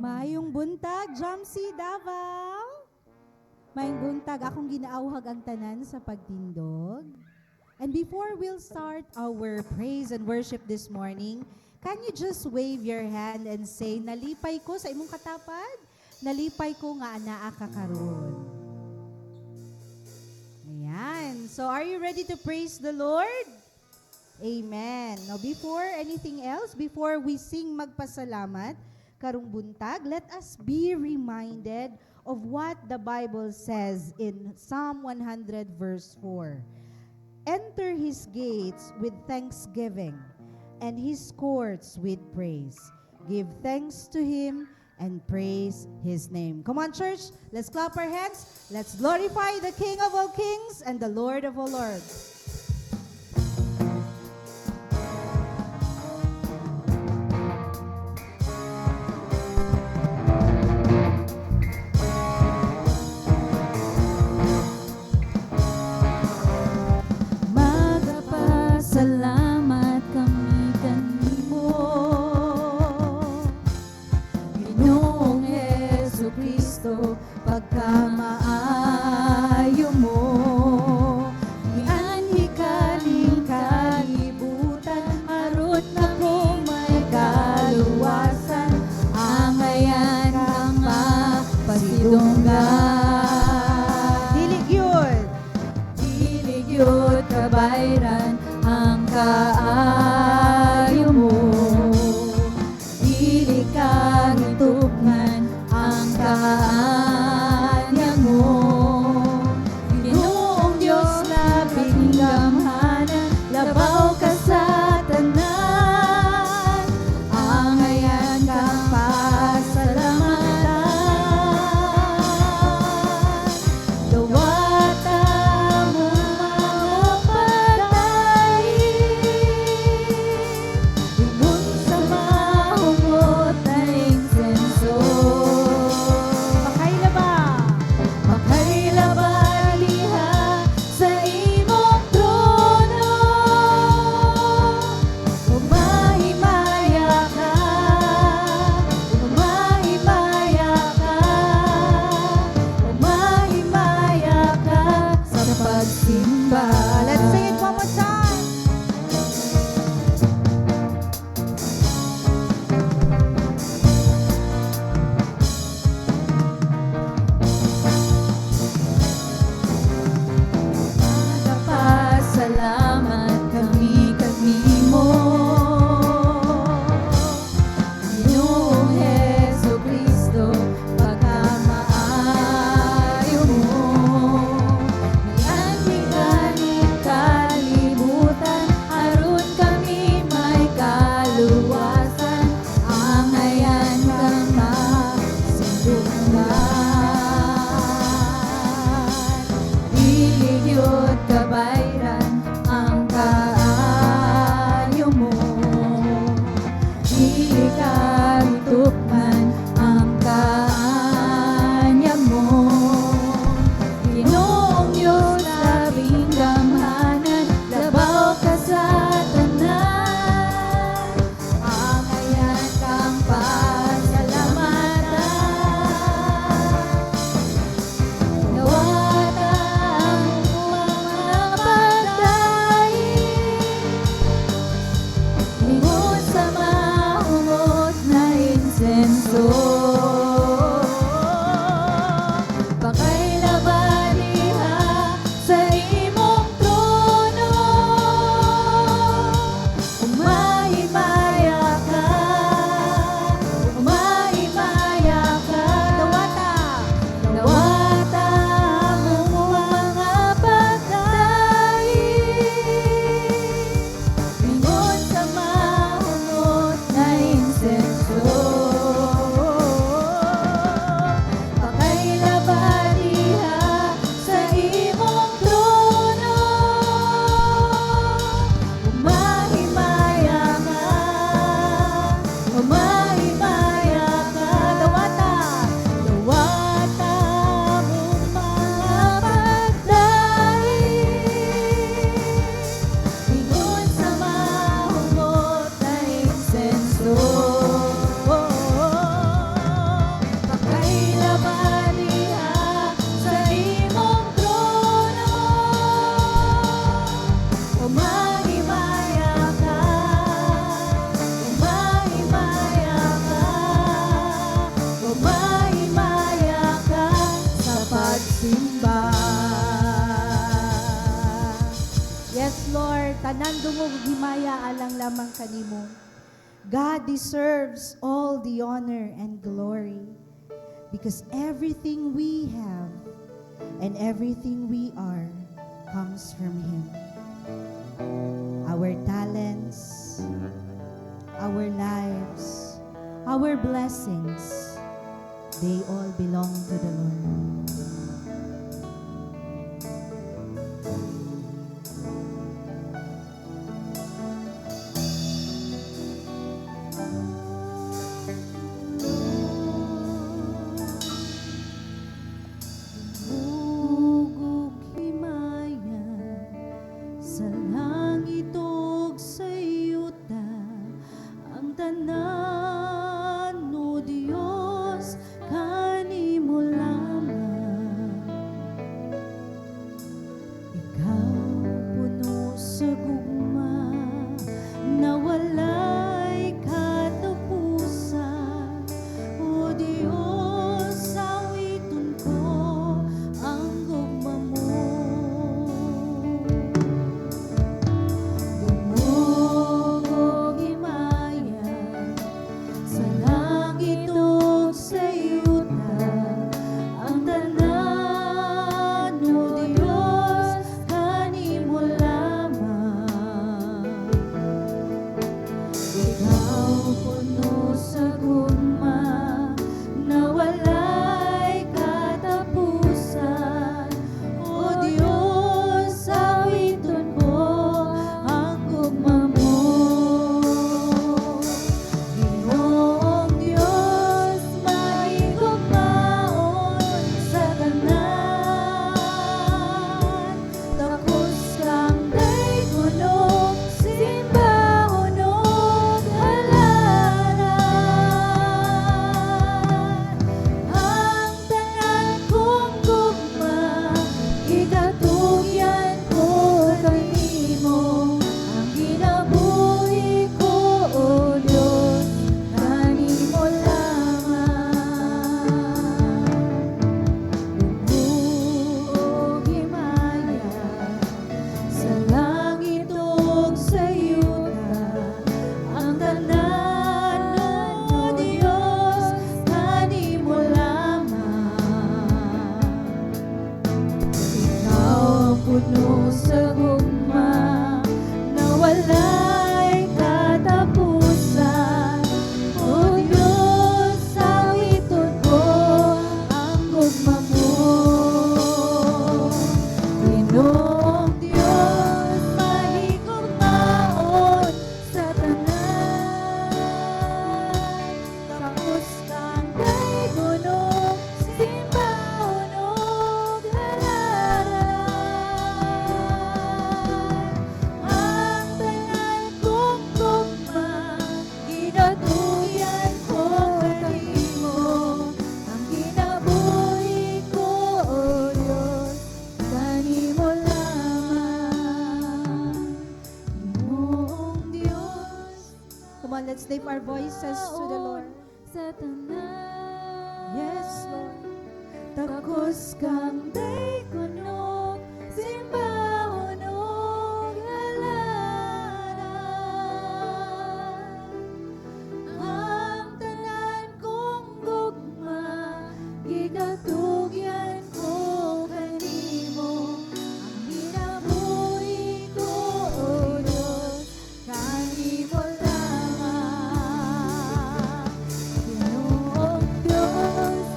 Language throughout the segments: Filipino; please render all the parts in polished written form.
Maayong buntag, Jamsi Davao. Maayong buntag, akong ginaawhag ang tanan sa pagtindog. And before we'll start our praise and worship this morning, can you just wave your hand and say, nalipay ko sa imong katapad? Nalipay ko nga anaa ka karon. Ayan. So are you ready to praise the Lord? Amen. Now before anything else, before we sing magpasalamat, karong buntag, let us be reminded of what the Bible says in Psalm 100 verse 4. Enter his gates with thanksgiving and his courts with praise. Give thanks to him and praise his name. Come on, church, let's clap our hands. Let's glorify the King of all kings and the Lord of all lords. Salamat kami kanimo, Ginoong Jesucristo, pagkamaayo mo. Ianhi kaning kalibutan, arot na kung may kaluwasan, angayan kang mapasidunggan. Dilig yun kabayran, ang kaayo mo, dili kang itugnan ang kaanya mo. Ginoong Diyos labing gamhanan, labaw ka sa tanan, angayan kang pasalamatan. Dawata mo mga patay, ibon sa mahungot na insenso. Makailaba liha sa imong trono, umahimaya ka, umahimaya ka, umahimaya ka sa pagsimba. Let's sing it one more time. Nagpasalamat kami kanimo, Ginoong Jesucristo, pagkamaayo mo. Ianhi kaning tanan dungog himaya alang lamang kanimo. God deserves all the honor and glory because everything we have and everything we are comes from Him. Our talents, our lives, our blessings, they all belong to the Lord. Ugog himaya sa langit ug sa yuta, ang tanan o Dios kanimo lamang. Ikaw puno sa gugma na walay katapusan, o Dios awiton ko ang gugma mo. Dungog o himaya sa langit ug sa yuta, ang tanan o Dios kanimo lamang. Ikaw puno sa gugma na walay katapusan, o Diyos awiton ko ang gugma mo. Ginoong Diyos mahigugmaon sa tanan, takos kang daygonog, simbahon ug halaran. Ang tanan kong gugma, itatugyan ko kanimo, ang kinabuhi ko, o Diyos, kanimo lamang. Dungog himaya sa langit ug sa yuta, ang tanan o Diyos kanimo lamang. Ikaw puno sa gugma na walay katapusan, o Diyos awiton ko ang gugma mo. Ginoong Diyos mahigugmaon sa tanan, takos kang daygonog, simbahon ug halaran. Ang tanan kong gugma, ginatuyan ko kanimo, ang kinabuhi ko, o Diyos, kanimo lamang. Ginoong Diyos, Come on, let's lift our voices to the Lord. sa tanan. Yes, Lord. Takos kang daygonog, simbahon ug halaran. Ang tanan kong gugma, gigatugyan ko kanimo, ang kinabuhi ko, o Diyos, kanimo lamang. Ginoong Diyos,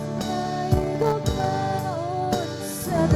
mahigugmaon sa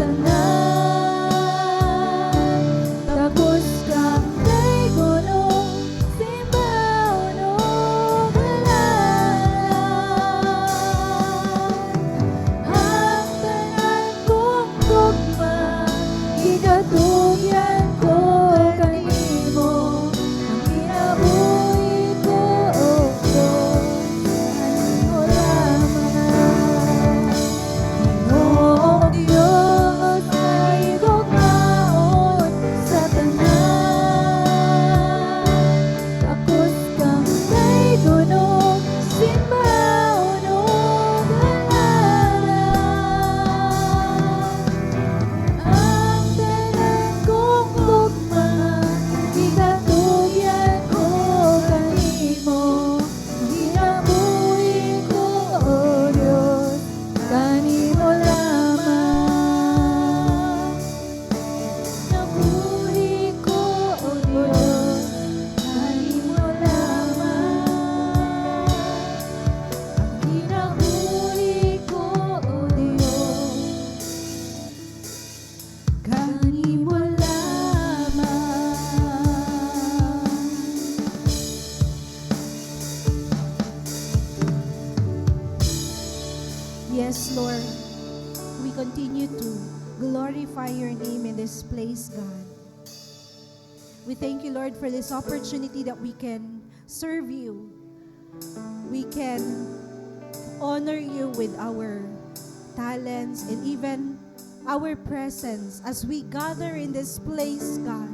kanimo lamang. Yes, Lord, we continue to glorify your name in this place, God. We thank you, Lord, for this opportunity that we can serve you. We can honor you with our talents and even our presence as we gather in this place, God.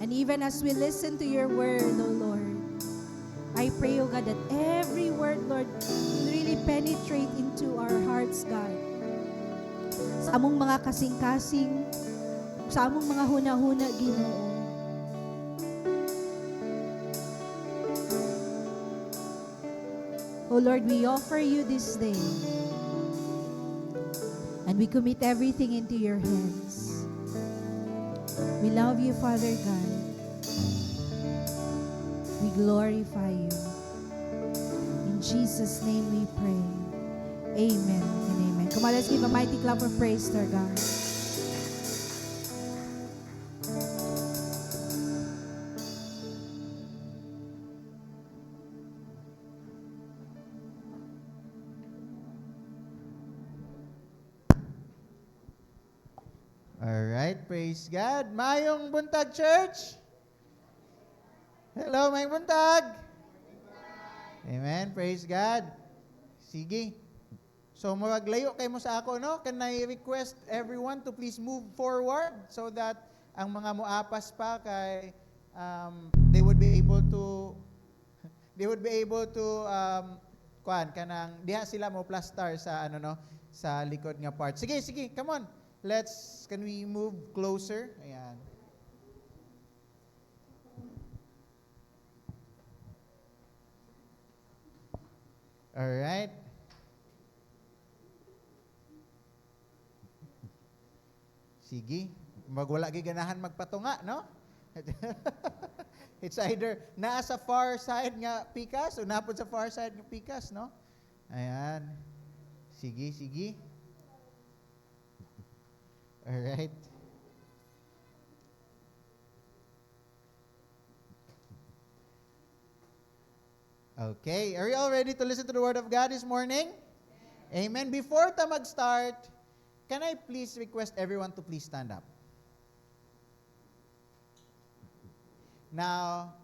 And even as we listen to your word, oh Lord, I pray, oh God, that every word, Lord, will really penetrate into our hearts, God. Sa among mga kasing-kasing, sa among mga huna-huna, Ginoo. Oh Lord, we offer you this day. And we commit everything into your hands. We love you, Father God. We glorify you. In Jesus' name we pray. Amen and amen. Come on, let's give a mighty clap of praise to our God. Alright, praise God. Mayong buntag, church. Hello, mayong buntag. Amen, praise God. Sige. So, maglayo kayo mo sa ako, no? Can I request everyone to please move forward so that ang mga muapas pa kay they would be able to kuan kanang diha sila mo plaster sa ano no sa likod nga part. Sige, come on. Can we move closer? Ayan. Alright. Sige. Magwala giganahan magpatunga, no? It's either naa sa far side nga pikas o napod sa far side nga pikas, no? Ayan. Sige. Alright. Okay. Are you all ready to listen to the Word of God this morning? Amen. Before ta mag-start, can I please request everyone to please stand up? Now,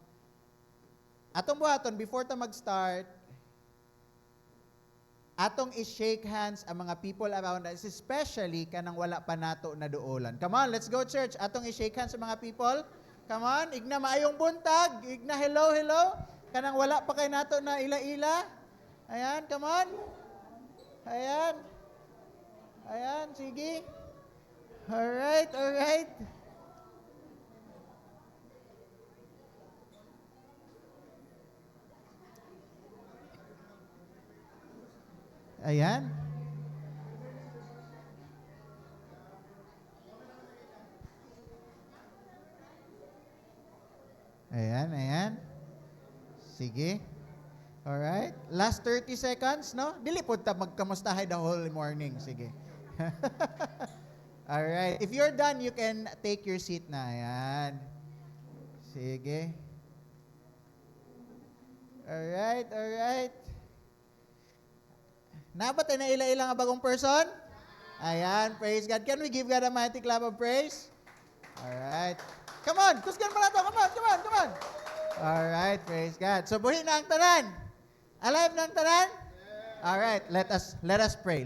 atong buhaton, before ta mag-start, atong i-shake hands ang mga people around us, especially kanang wala pa nato na duolan. Come on, let's go church. Atong i-shake hands sa mga people. Come on, igna maayong buntag. Igna hello. Kanang wala pa kay nato na ila-ila. Ayan, come on. Ayan, sige. Alright. Ayan. Ayan. Sige. Alright. Last 30 seconds, no? Dili po ta magkamustahay the whole morning. Sige. Alright. If you're done, you can take your seat na. Ayan. Sige. Alright. Nabatay na ila-ila nga bagong person? Ayan, praise God. Can we give God a mighty clap of praise? Alright. Come on, kusgan pala to. Come on. Alright, praise God. So, buhin na ang tanan. Alive na ang tanan? Alright, let us pray.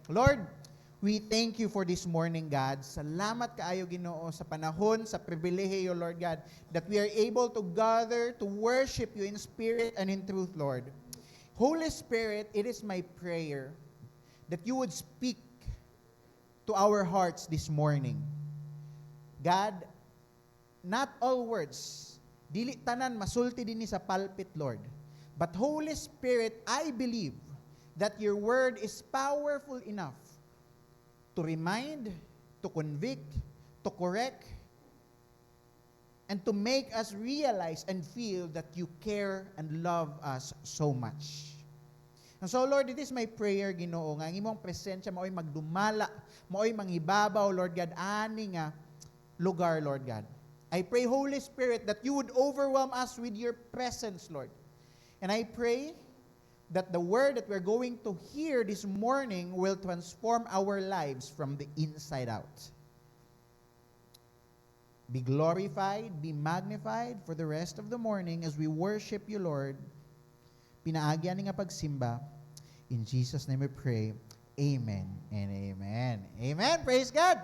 Lord, we thank you for this morning, God. Salamat kaayo, Ginoo, sa panahon, sa pribilehiyo, Lord God, that we are able to gather to worship you in spirit and in truth, Lord. Holy Spirit, it is my prayer that you would speak to our hearts this morning. God, not all words, dili tanan masulti dinhi sa pulpit, Lord. But Holy Spirit, I believe that your word is powerful enough to remind, to convict, to correct, and to make us realize and feel that you care and love us so much. And so, Lord, it is my prayer, Ginoo, nga ang imong presensya mao'y magdumala, mao'y mangibabaw, Lord God, ani nga lugar, Lord God. I pray, Holy Spirit, that you would overwhelm us with your presence, Lord. And I pray that the word that we're going to hear this morning will transform our lives from the inside out. Be glorified, be magnified for the rest of the morning as we worship you, Lord. Pinaagyan nga pagsimba. In Jesus' name we pray. Amen and amen. Amen. Praise God.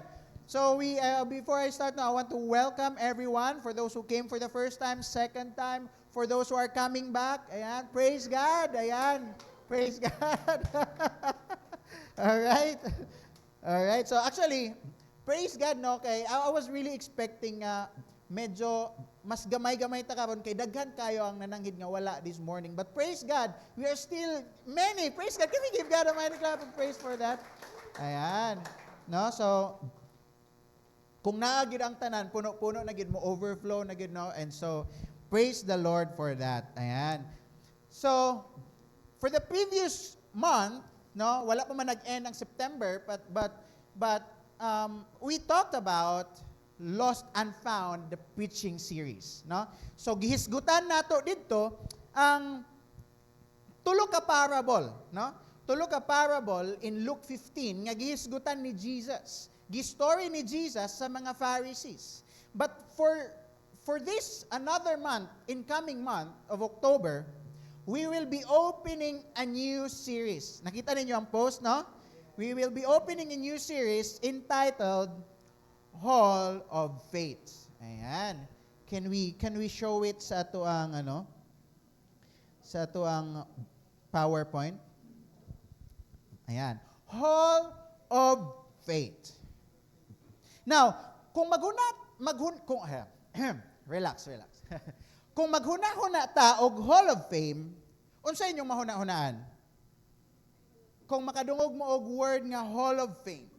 So before I start now, I want to welcome everyone. For those who came for the first time, second time, for those who are coming back. Ayan. Praise God. Ayan. Praise God. All right. All right. So actually, praise God, no? Kay I was really expecting medyo mas gamay-gamay ta karon kay daghan kayo ang nananghid nga wala this morning. But praise God, we are still many. Praise God. Can we give God a mighty clap of praise for that? Ayan. No? So, kung naagid ang tanan, puno-puno na gid mo, overflow na gid, no? And so, praise the Lord for that. Ayan. So, for the previous month, no, wala pa man nag-end ang September, but we talked about Lost and Found, the preaching series, no? So gihisgutan nato didto ang tulo ka parable, no? Tulo ka parable in Luke 15 nga gihisgutan ni Jesus. Gi-story ni Jesus sa mga Pharisees. But for this another month, incoming month of October, we will be opening a new series. Nakita ninyo ang post, no? We will be opening a new series entitled Hall of Faith. Ayan. Can we show it sa ato ang sa ato ang PowerPoint? Ayan. Hall of Faith. Now, kung relax. Kung maghuna-huna ta og Hall of Fame, unsa inyong mahuna-hunaan? Kung makadungog mo og word nga Hall of Fame.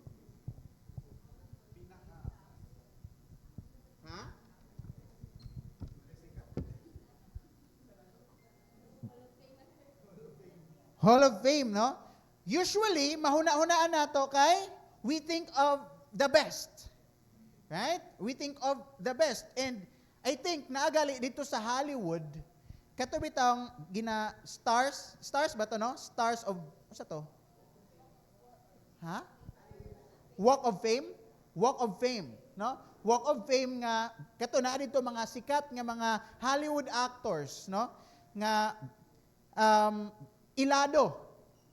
Hall of Fame, no? Usually, mahuna-hunaan nato kay we think of the best. Right? We think of the best. And I think naagali dito sa Hollywood, katubi tawang stars ba to, no? Stars of, ano to? Ha? Walk of Fame? Walk of Fame, no? Walk of Fame nga, kato na dito mga sikat nga mga Hollywood actors, no? Nga, ilado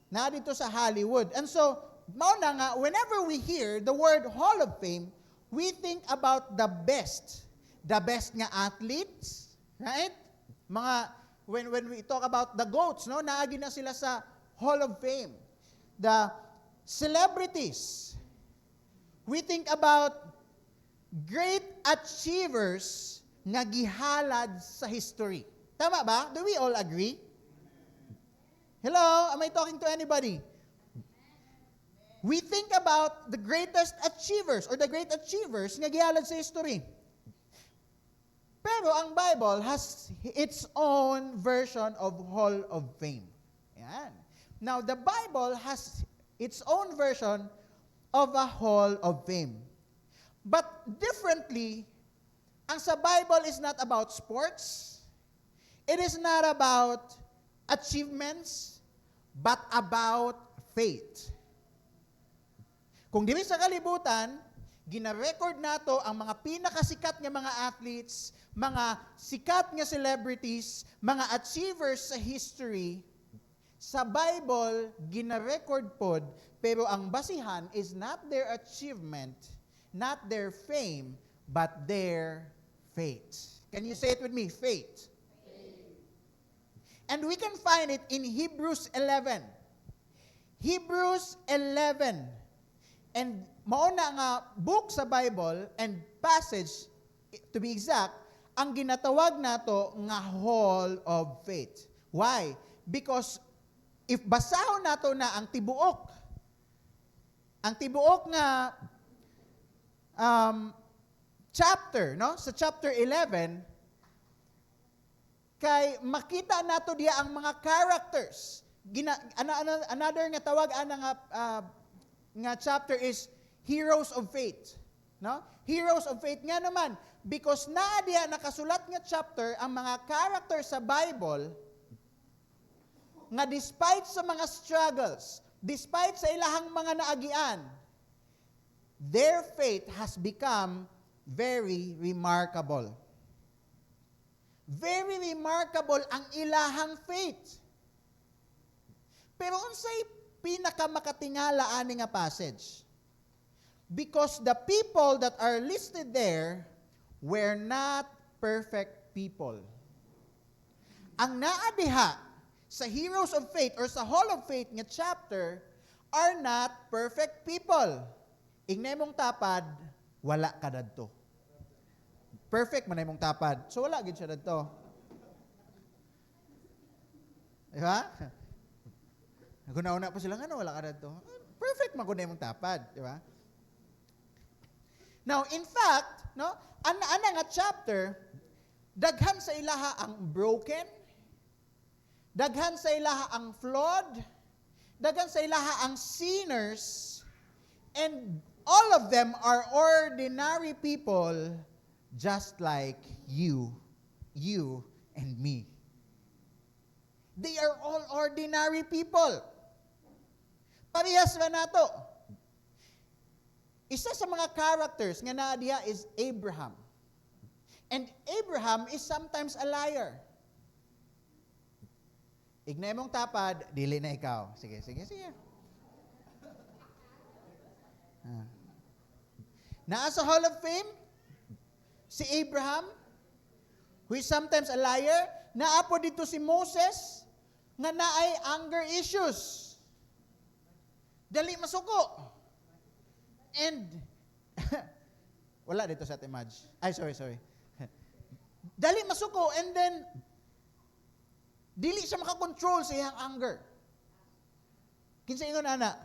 na dito sa Hollywood. And so, mauna nga, whenever we hear the word Hall of Fame, we think about the best. The best nga athletes, right? Mga, when we talk about the GOATs, no? Naagi na sila sa Hall of Fame. The celebrities. We think about great achievers nga gihalad sa history. Tama ba? Do we all agree? Hello? Am I talking to anybody? We think about the greatest achievers or the great achievers nga gihalad sa history. Pero ang Bible has its own version of Hall of Fame. Yan. Now, the Bible has its own version of a Hall of Fame. But differently, ang sa Bible is not about sports. It is not about achievements, but about faith. Kung dili sa kalibutan, gina-record nato ang mga pinakasikat nga mga athletes, mga sikat nga celebrities, mga achievers sa history, sa Bible, gina-record pod, pero ang basihan is not their achievement, not their fame, but their faith. Can you say it with me? Faith. And we can find it in Hebrews 11. Hebrews 11. And mauna nga book sa Bible and passage, to be exact, ang ginatawag nato nga Hall of Faith. Why? Because if basahon nato na ang tibuok nga chapter, no? Sa chapter 11, kay makita nato diya ang mga characters another nga tawag nga chapter is Heroes of Faith. No? Heroes of Faith nga naman because naa diha nakasulat nga chapter ang mga character sa Bible nga despite sa mga struggles, despite sa ilahang mga naagian, their faith has become very remarkable. Very remarkable ang ilahang faith. Pero unsay pinakamakatingala ani nga passage? Because the people that are listed there were not perfect people. Ang naa diha sa Heroes of Faith or sa Hall of Faith nga chapter are not perfect people. Ignay mong tapad, wala ka dadto. Perfect man mong tapad. So wala gid siya dadto. Di ba? Naguna-una pa sila nga wala ka dadto. Perfect man kun mong tapad, di ba? Now, in fact, no, ana nga chapter daghan sa ilaha ang broken, daghan sa ilaha ang flawed, daghan sa ilaha ang sinners, and all of them are ordinary people just like you and me. They are all ordinary people. Parehas ba nato? Isa sa mga characters nga naa diha is Abraham. And Abraham is sometimes a liar. Ignay mong tapad, dili na ikaw. Sige. Naa sa Hall of Fame, si Abraham, who is sometimes a liar. Naa po dito si Moses, nga naay anger issues. Dali masuko. And, wala dito sa image. Ay, sorry. Dali masuko, and then, dili siya makakontrol sa iyang anger. Kinsa ingon ana?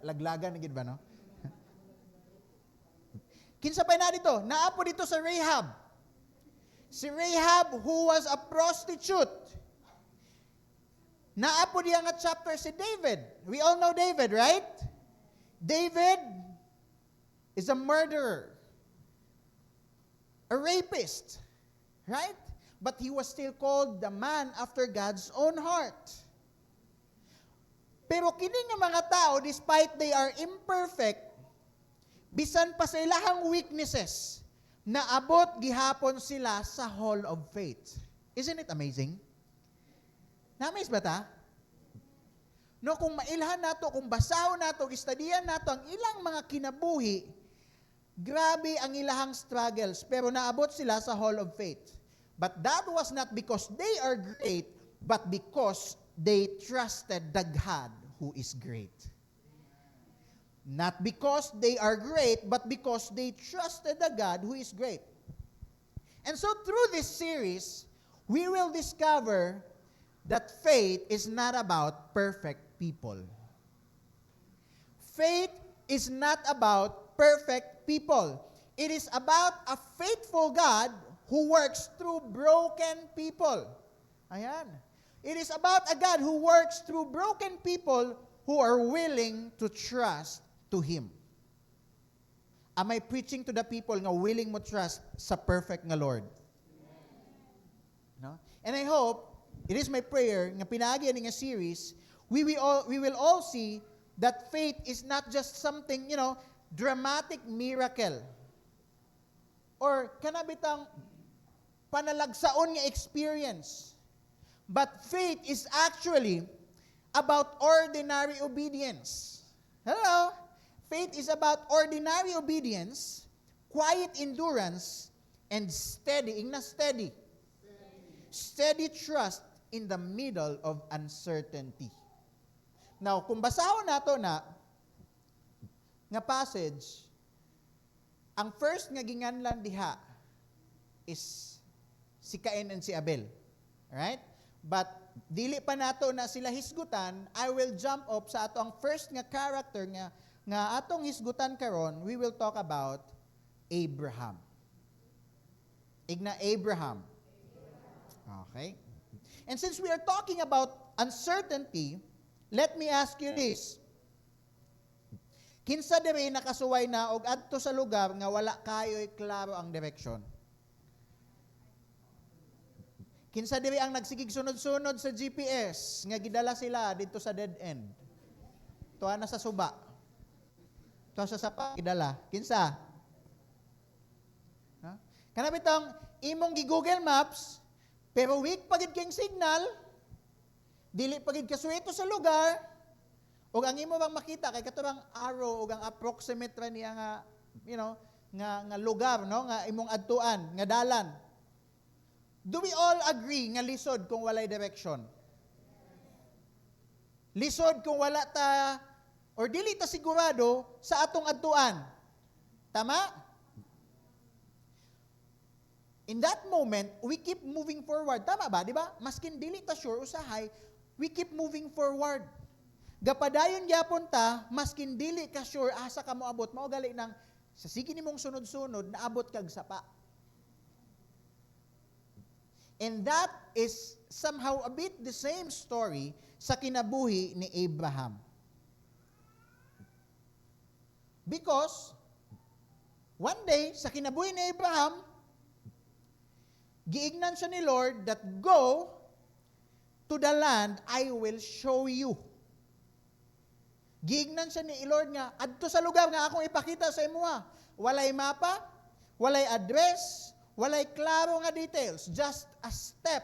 Laglagan gid ba no? Kinsa pa na dito? Naapo dito sa Rahab. Si Rahab who was a prostitute. Naapo diya nga chapter si David. We all know David, right? David is a murderer. A rapist. Right? But he was still called the man after God's own heart. Pero kini nga mga tao, despite they are imperfect, bisan pa sa ilahang weaknesses, naabot gihapon sila sa Hall of Faith. Isn't it amazing? Namiss ba ta? No, kung mailhan nato, kung basahon nato, istadiyan nato ang ilang mga kinabuhi, grabe ang ilahang struggles, pero naabot sila sa Hall of Faith. But that was not because they are great, but because they trusted the God who is great. Not because they are great, but because they trusted the God who is great. And so through this series, we will discover that faith is not about perfect people. Faith is not about perfect people. It is about a faithful God who works through broken people. Ayan. It is about a God who works through broken people who are willing to trust to Him. Am I preaching to the people nga willing mo trust sa perfect nga Lord? No? And I hope, it is my prayer, nga pinaagi nga series, we will all see that faith is not just something, dramatic miracle. Or kanabitang panalagsaon nga experience. But faith is actually about ordinary obedience. Hello? Faith is about ordinary obedience, quiet endurance, and steady trust in the middle of uncertainty. Now, kung basahon nato na nga passage, ang first nga ginganlan diha is si Cain and si Abel. Right? But dili pa nato na sila hisgutan, I will jump up sa ato ang first nga character nga atong hisgutan karon. We will talk about Abraham. Igna Abraham. Okay? And since we are talking about uncertainty, let me ask you this. Kinsa diri nakasuway na og adto sa lugar nga wala kayo'y klaro ang direksyon? Kinsa diri ang nagsigig sunod-sunod sa GPS nga gidala sila dito sa dead end? Tuwa na sa suba. Tuwa sa sapa gidala. Kinsa? Ha? Kana bitong imong gi-Google Maps pero weak pagid kayong signal, dili pagid kasueto sa lugar, ug ang imo bang makita kay katurang arrow ug ang approximate ra niya nga nga lugar nga imong adtuan, nga dalan. Do we all agree nga lisod kung walay direction? Lisod kung wala ta or dili ta sigurado sa atong adtuan. Tama? In that moment, we keep moving forward. Tama ba? Di ba? Maskin dili ta sure usahay, we keep moving forward. Gapadayon gyapon ta, maskin dili ka sure asa ka moabot, mao gali nang sa sige nimong sunod-sunod naabot kag sapa. And that is somehow a bit the same story sa kinabuhi ni Abraham. Because one day sa kinabuhi ni Abraham, giignan siya ni Lord that go to the land I will show you. Giignan siya ni Lord nga, adto sa lugar nga akong ipakita sa imuha. Walay mapa, walay address, walay klaro nga details. Just a step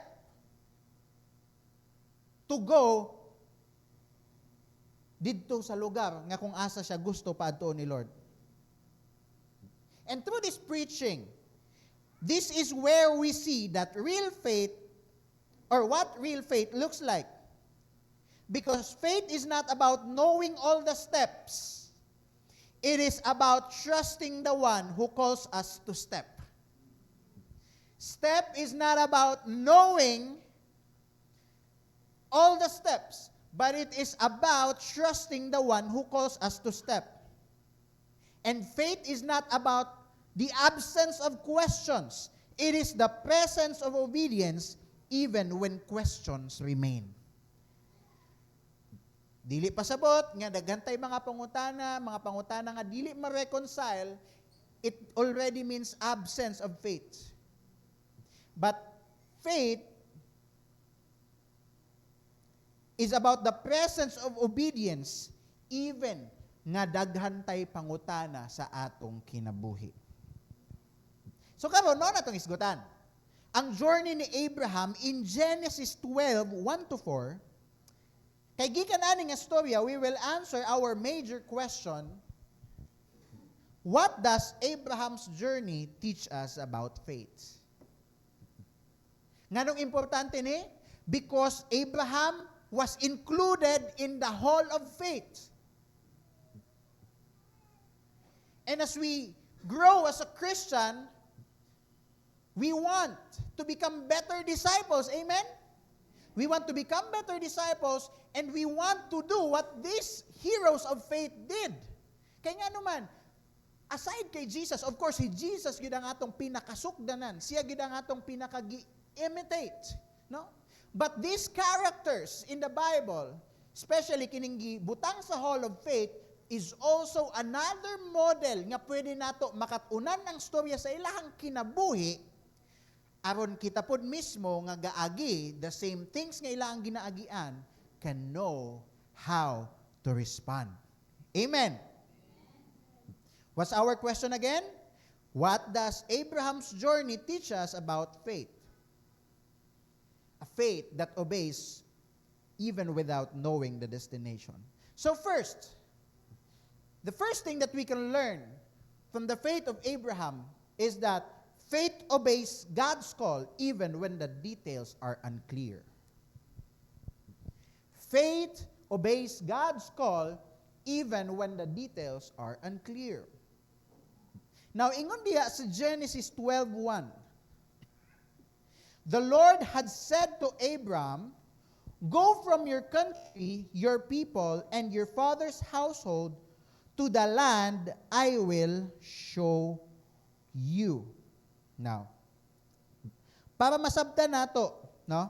to go dito sa lugar nga kung asa siya gusto paadto ni Lord. And through this preaching, this is where we see that real faith, or what real faith looks like. Because faith is not about knowing all the steps. It is about trusting the one who calls us to step. Step is not about knowing all the steps, but it is about trusting the one who calls us to step. And faith is not about the absence of questions. It is the presence of obedience even when questions remain. Dili pasabot nga dagantay mga pangutana nga dili ma-reconcile, it already means absence of faith. But faith is about the presence of obedience even nga daghantay pangutana sa atong kinabuhi. So karon mao na tong isgutan. Ang journey ni Abraham in Genesis 12, 1-4, kay gikan ani nga storya, we will answer our major question, what does Abraham's journey teach us about faith? Nganong importante ni? Because Abraham was included in the hall of faith. And as we grow as a Christian, we want to become better disciples. Amen? We want to become better disciples, and we want to do what these heroes of faith did. Kaya nga naman, aside kay Jesus, of course, si Jesus gid ang atong pinakasukdanan. Siya gid ang atong pinakagi-imitate. No? But these characters in the Bible, especially kining butang sa Hall of Faith, is also another model nga pwede nato makatunan ang storya sa ilahang kinabuhi aron kita pod mismo nga gaagi the same things nga ilang ginaagian can know how to respond. Amen. What's our question again? What does Abraham's journey teach us about faith? A faith that obeys even without knowing the destination. So first, the first thing that we can learn from the faith of Abraham is that faith obeys God's call even when the details are unclear. Faith obeys God's call even when the details are unclear. Now, ingon diha sa Genesis 12:1, the Lord had said to Abram, "Go from your country, your people, and your father's household to the land I will show you." Now, para masabtan nato, no?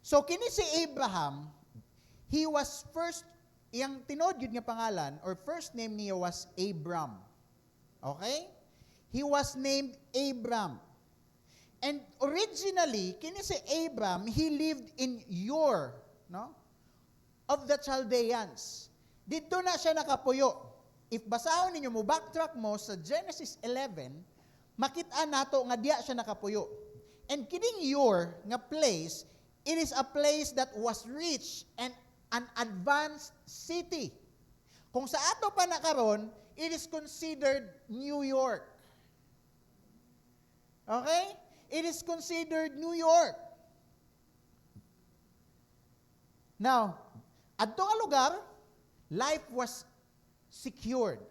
So, kini si Abraham, he was first, iyang tinod yun nga pangalan, or first name niya was Abram. Okay? He was named Abram. And originally, kini si Abram, he lived in Ur, no? Of the Chaldeans. Dito na siya nakapuyo. If basahon ninyo mo, backtrack mo sa Genesis 11, makita nato nga diya siya nakapuyo. And kining Ur nga place, it is a place that was rich and an advanced city. Kung sa ato pa na karon, it is considered New York. Okay? It is considered New York. Now, adto nga lugar, life was secured.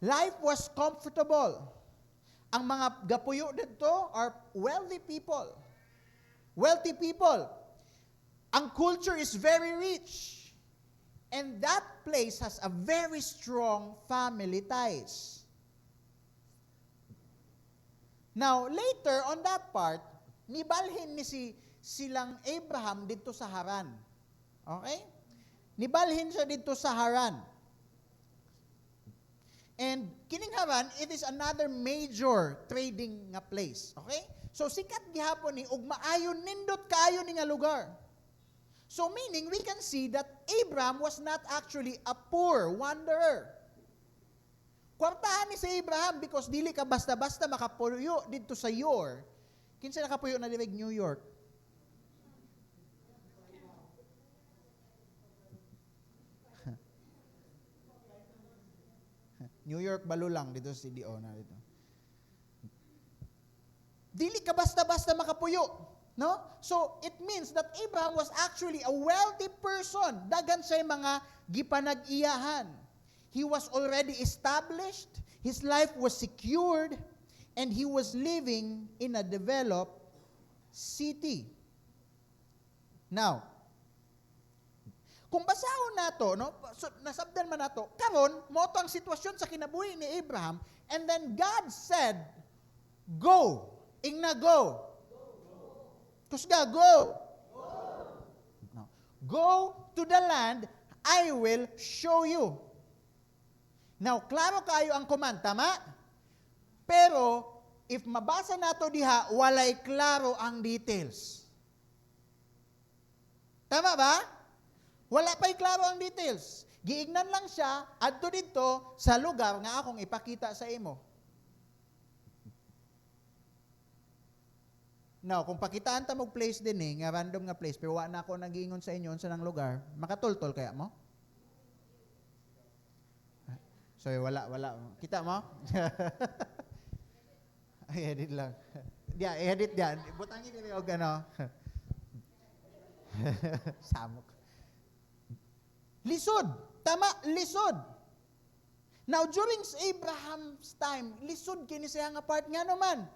Life was comfortable. Ang mga gapuyo dito are wealthy people. Wealthy people. Ang culture is very rich. And that place has a very strong family ties. Now, later on that part, nibalhin ni silang Abraham dito sa Haran. Okay? Nibalhin siya dito sa Haran. And kining Haran, it is another major trading nga place. Okay? So, sikat gihapon ni, ug maayon nindot kaayo ni nga lugar. So meaning, we can see that Abraham was not actually a poor wanderer. Kwartahan ni si Abraham because dili ka basta-basta makapuyo dito sa Ur. Kinsa nakapuyo na dili New York? New York balulang dito sa CDO na dito. Dili ka basta-basta makapuyo. No? So, it means that Abraham was actually a wealthy person. Dagan siya mga gipanag-iyahan. He was already established, his life was secured, and he was living in a developed city. Now, kung basahon nato, no? So, nasabdan man nato, karon mo to ang sitwasyon sa kinabuhi ni Abraham, and then God said, go. Ingna go. Kusga, go. No. Go to the land I will show you. Now, klaro kayo ang command, tama? Pero, if mabasa nato diha, walay klaro ang details. Tama ba? Wala pa'y klaro ang details. Giignan lang siya, adto dito sa lugar nga akong ipakita sa imo. Now, kung pakitaan ta mong place din nga random nga place, pero wala na ako nag-iingon sa inyo sa nang lugar, makatultol kaya mo? So, wala. Kita mo? Ay, edit lang. Edit yan. Butangin nila yung gano. Samok. Lisod. Tama, lisod. Now, during Abraham's time, lisod kini siya nga part nga naman.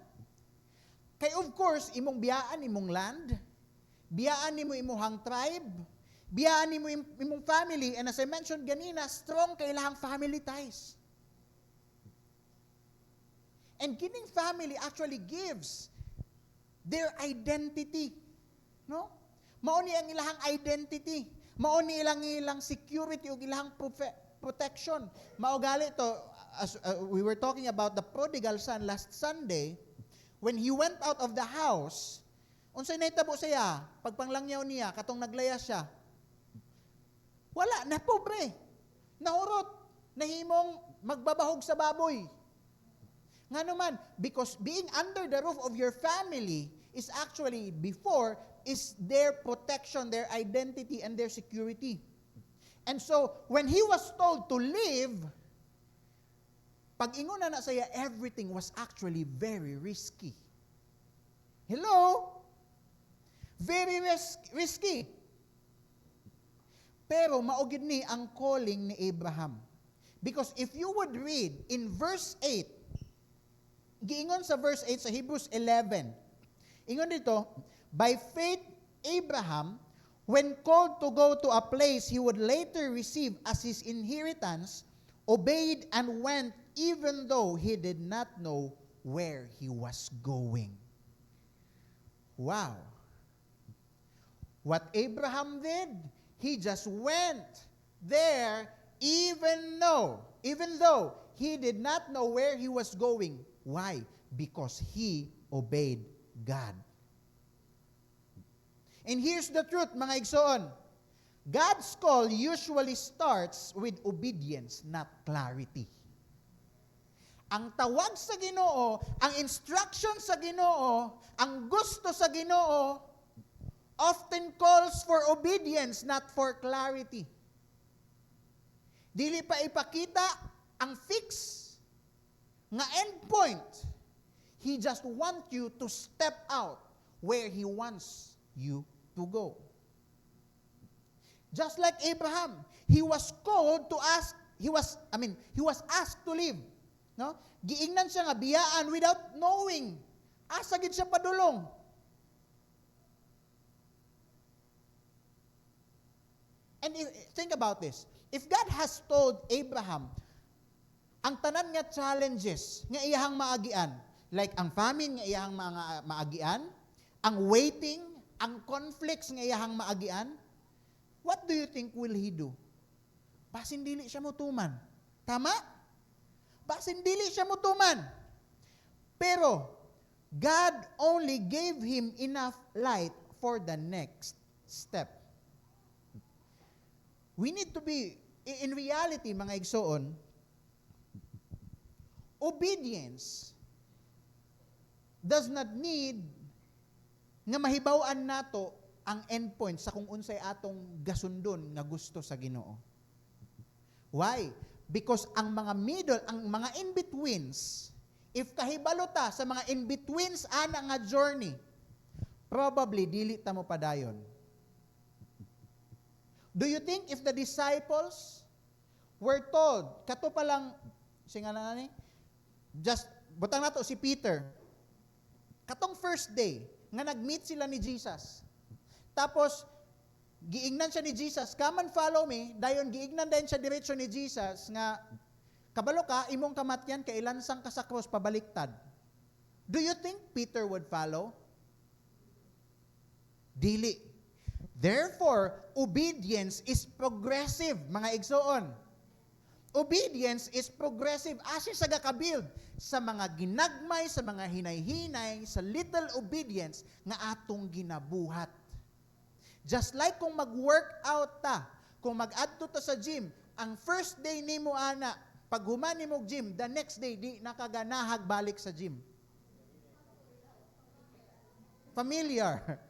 Kay of course, imong biyaan imong land, biyaan nimo imong tribe, biyaan nimo imong family, and as I mentioned ganina, strong kailahang family ties. And kining family actually gives their identity. No? Mao ni ang ilahang identity. Mao ni ilang security ug ilahang protection. Mao gali to, as we were talking about the prodigal son last Sunday. When he went out of the house, unsay nahitabo siya? Pagpanglangyaw niya, katong naglaya siya. Wala, na pobre. Nahurot. Nahimong magbabahog sa baboy. Nga naman, because being under the roof of your family is actually, before, is their protection, their identity, and their security. And so, when he was told to leave, pag ingon na saya, everything was actually very risky. Hello? Very risky. Pero maugid ni ang calling ni Abraham. Because if you would read in verse 8, giingon sa verse 8 sa Hebrews 11, ingon dito, by faith Abraham, when called to go to a place he would later receive as his inheritance, obeyed and went even though he did not know where he was going. Wow. What Abraham did, he just went there even though he did not know where he was going. Why? Because he obeyed God. And here's the truth, mga igsoon. God's call usually starts with obedience, not clarity. Ang tawag sa Ginoo, ang instruction sa Ginoo, ang gusto sa Ginoo, often calls for obedience, not for clarity. Dili pa ipakita ang fix nga endpoint. He just want you to step out where He wants you to go. Just like Abraham, he was called to ask, he was asked to live. No? Giingnan siya nga biyaan without knowing. Asa gid siya padulong. And think about this. If God has told Abraham ang tanan nga challenges nga iyahang maagian, like ang famine nga iyahang maagian, ang waiting, ang conflicts nga iyahang maagian, what do you think will he do? Basin dili siya mutuman. Tama? Basin dili siya mutuman. Pero, God only gave him enough light for the next step. We need to be, in reality, mga igsoon, obedience does not need nga mahibaw-an nato ang endpoint sa kung unsay atong gasundon nga gusto sa Ginoo. Why? Because ang mga middle, ang mga in-betweens, if kahibalo ta sa mga in-betweens ana nga journey, probably dili ta mo padayon. Do you think if the disciples were told, kato pa lang, singa na ni, just, butang nato si Peter, katong first day, nga nag-meet sila ni Jesus, tapos, giignan siya ni Jesus, come and follow me, dayon giignan din siya diretso ni Jesus, nga, kabalo ka, imong kamatyan, kailansang ka sa cross, pabaliktad. Do you think Peter would follow? Dili. Therefore, obedience is progressive, mga igsoon. Obedience is progressive. Asya sa gakabuild sa mga ginagmay, sa mga hinay-hinay, sa little obedience nga atong ginabuhat. Just like kung mag-workout ta, kung mag-adto ta sa gym, ang first day nimo ana, pag human nimo gym, the next day di nakaganahag balik sa gym. Familiar.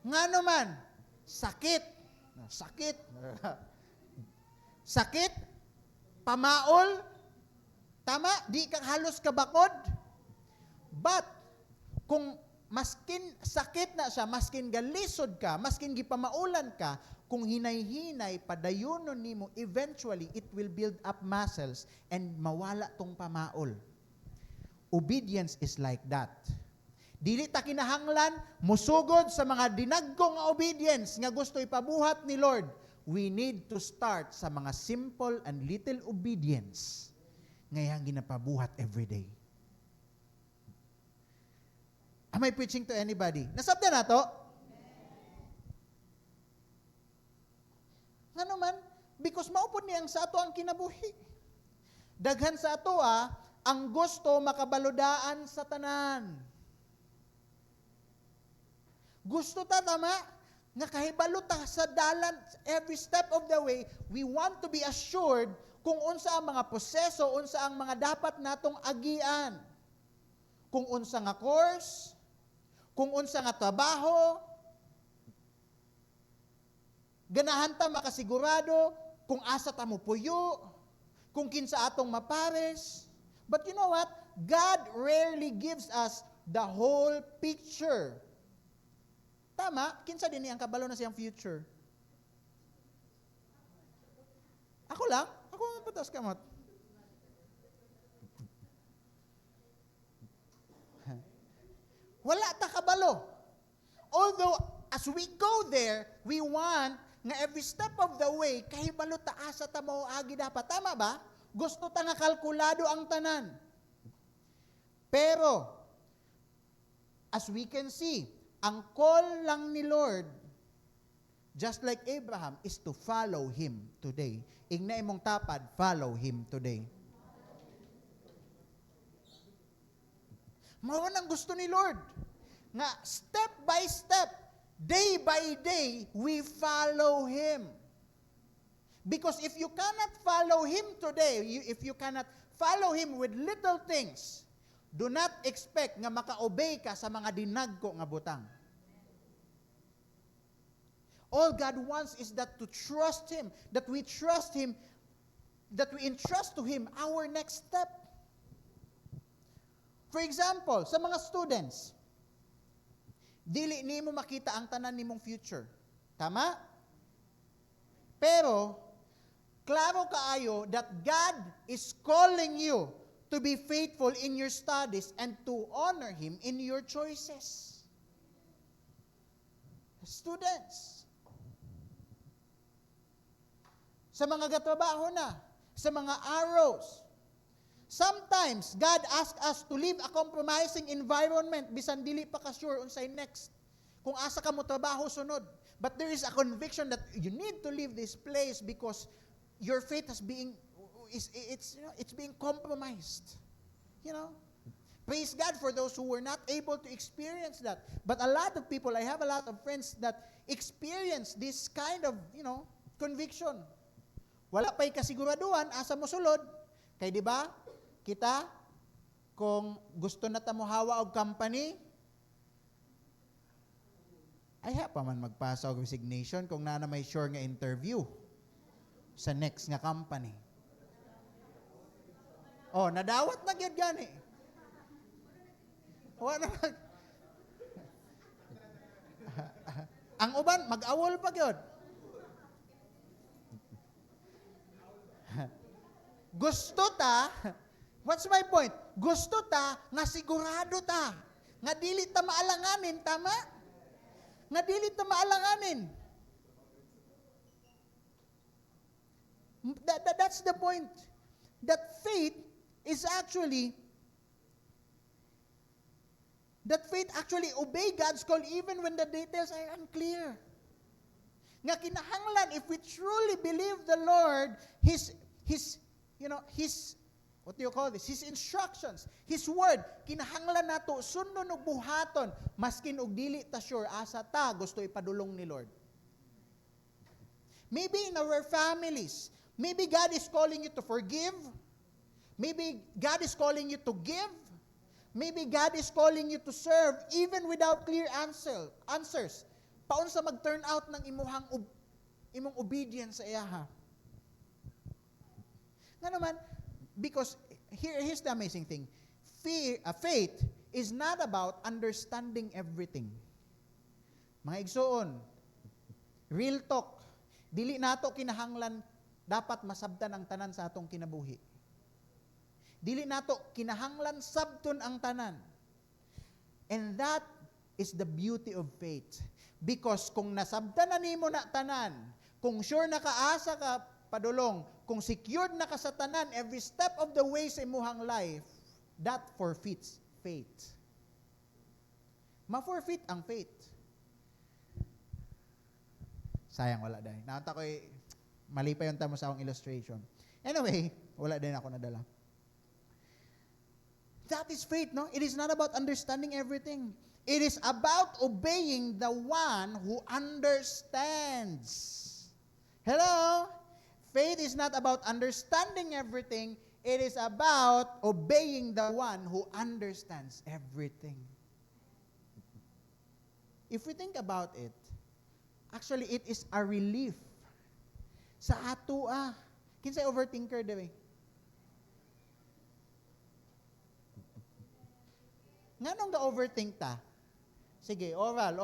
Nga naman, sakit. Sakit, pamaol, tama, di ka halos kabakod. But, kung maskin sakit na siya, maskin galisod ka, maskin gipamaulan ka, kung hinay-hinay, padayonon nimo, eventually, it will build up muscles and mawala tong pamaol. Obedience is like that. Dili ta kinahanglan, musugod sa mga dinagkong obedience nga gusto ipabuhat ni Lord. We need to start sa mga simple and little obedience ngayang ginapabuhat every day. Am I preaching to anybody? Nasabda na to? Nga naman, because maupod niyang sa ato ang kinabuhi. Daghan sa ato ang gusto makabaludaan sa tanan. Gusto ta, tama? Nga kahibalo ta sa dalan, every step of the way, we want to be assured kung unsa ang mga proseso, unsa ang mga dapat natong agian. Kung unsa nga course, kung unsa nga trabaho, ganahan ta makasigurado, kung asa ta mo puyo, kung kinsa atong mapares. But you know what? God rarely gives us the whole picture. Tama, kinsa din ang kabalo na siyang future. Ako lang? Ako ang patas kamot. Wala ta kabalo. Although, as we go there, we want nga every step of the way, kahibalo ta asa ta mauagi dapat. Tama ba? Gusto ta nga kalkulado ang tanan. Pero, as we can see, Ang call lang ni Lord, just like Abraham, is to follow Him today. Igna imong tapad, follow Him today. Mao nang gusto ni Lord. Nga step by step, day by day, we follow Him. Because if you cannot follow Him today, if you cannot follow Him with little things, do not expect nga maka-obey ka sa mga dinagko nga butang. All God wants is that to trust Him, that we trust Him, that we entrust to Him our next step. For example, sa mga students, dili nimo makita ang tanan nimong future. Tama? Pero, klaro kaayo that God is calling you to be faithful in your studies and to honor Him in your choices. Students, sa mga gatrabaho na, sa mga arrows, sometimes God asks us to live a compromising environment bisan dili pa ka sure unsay next. Kung asa ka mo trabaho sunod. But there is a conviction that you need to leave this place because your faith is being compromised. You know? Praise God for those who were not able to experience that. But a lot of people, I have a lot of friends that experience this kind of, conviction. Wala pa'y kasiguraduhan, asa mo sulod. Kay di ba, kita, kung gusto na ta mo hawa og company, ay pa man magpasa og resignation kung na may sure nga interview sa next nga company. Oh, nadawat na gyud gani. Wala na. Ang uban mag-awol pa gyud. Gusto ta, what's my point? Gusto ta nga sigurado ta nga dili ta maalanganin, tama? Nga dili ta maalanganin. That's the point. That faith actually obey God's call even when the details are unclear. Nga kinahanglan, if we truly believe the Lord, His what do you call this? His instructions, His word, kinahanglan nato sundon ug buhaton maskin og dili ta sure asa ta gusto ipadulong ni Lord. Maybe in our families, maybe God is calling you to forgive. Maybe God is calling you to give. Maybe God is calling you to serve even without clear answers. Paun sa mag-turn out ng imong obedience sa iyaha. Nga naman, because here's the amazing thing. Faith is not about understanding everything. Mga igsoon, real talk, dili nato kinahanglan dapat masabtan ang tanan sa atong kinabuhi. Dili nato kinahanglan sabton ang tanan. And that is the beauty of faith. Because kung nasabtan na nimo na tanan, kung sure na kaasa ka padulong, kung secured na ka sa tanan every step of the way sa imuhang life, that forfeits faith. Ma-forfeit ang faith. Sayang wala dahil. Nakanta ko mali pa yung tamo sa akong illustration. Anyway, wala din ako nadala. That is faith, no? It is not about understanding everything. It is about obeying the one who understands. Hello? Faith is not about understanding everything. It is about obeying the one who understands everything. If we think about it, actually, it is a relief sa ato kinsay overthinker daw. Nganong ga-overthink ta? Sige, oral.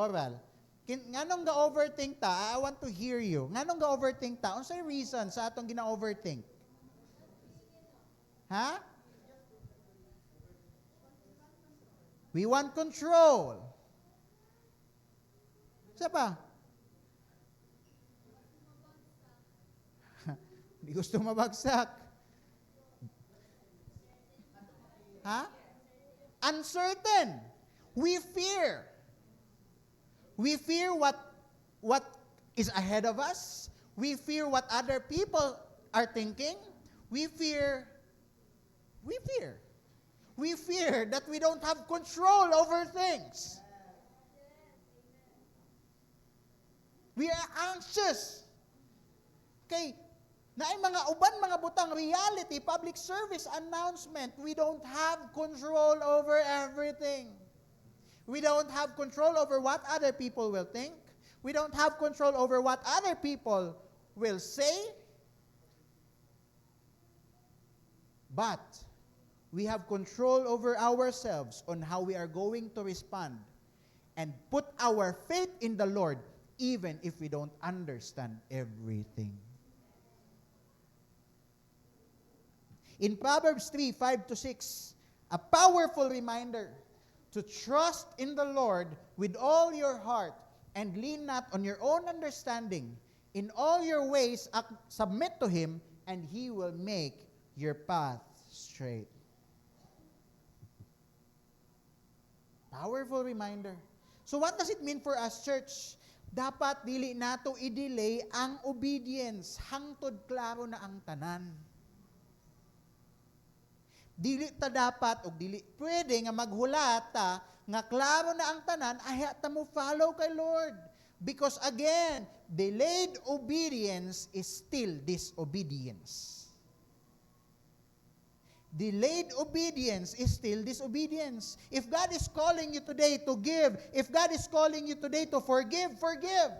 Nganong ga-overthink ta? I want to hear you. Nganong ga-overthink ta? Unsay reason sa atong gina-overthink? Ha? We want control. Isa pa? Hindi gusto mabagsak. Ha? Uncertain. We fear. We fear what is ahead of us. We fear what other people are thinking. We fear that we don't have control over things. We are anxious. Okay, naay mga uban mga butang reality, public service announcement, we don't have control over everything. We don't have control over what other people will think. We don't have control over what other people will say. But we have control over ourselves on how we are going to respond and put our faith in the Lord even if we don't understand everything. In Proverbs 3:5-6, a powerful reminder to trust in the Lord with all your heart and lean not on your own understanding. In all your ways, submit to Him, and He will make your path straight. Powerful reminder. So what does it mean for us, church? Dapat dili nato i-delay ang obedience. Hangtod klaro na ang tanan. Dili ta dapat o dili pwede nga maghulata nga klaro na ang tanan, ay ta mo follow kay Lord. Because again, delayed obedience is still disobedience. Delayed obedience is still disobedience. If God is calling you today to give, if God is calling you today to forgive, forgive.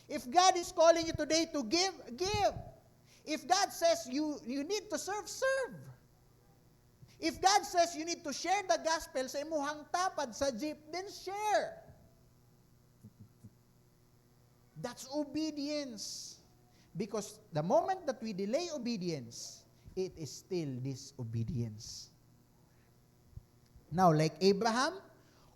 If God is calling you today to give, give. If God says you need to serve, serve. If God says you need to share the gospel sa imuhang tapad sa jeep, then share. That's obedience. Because the moment that we delay obedience, it is still disobedience. Now, like Abraham,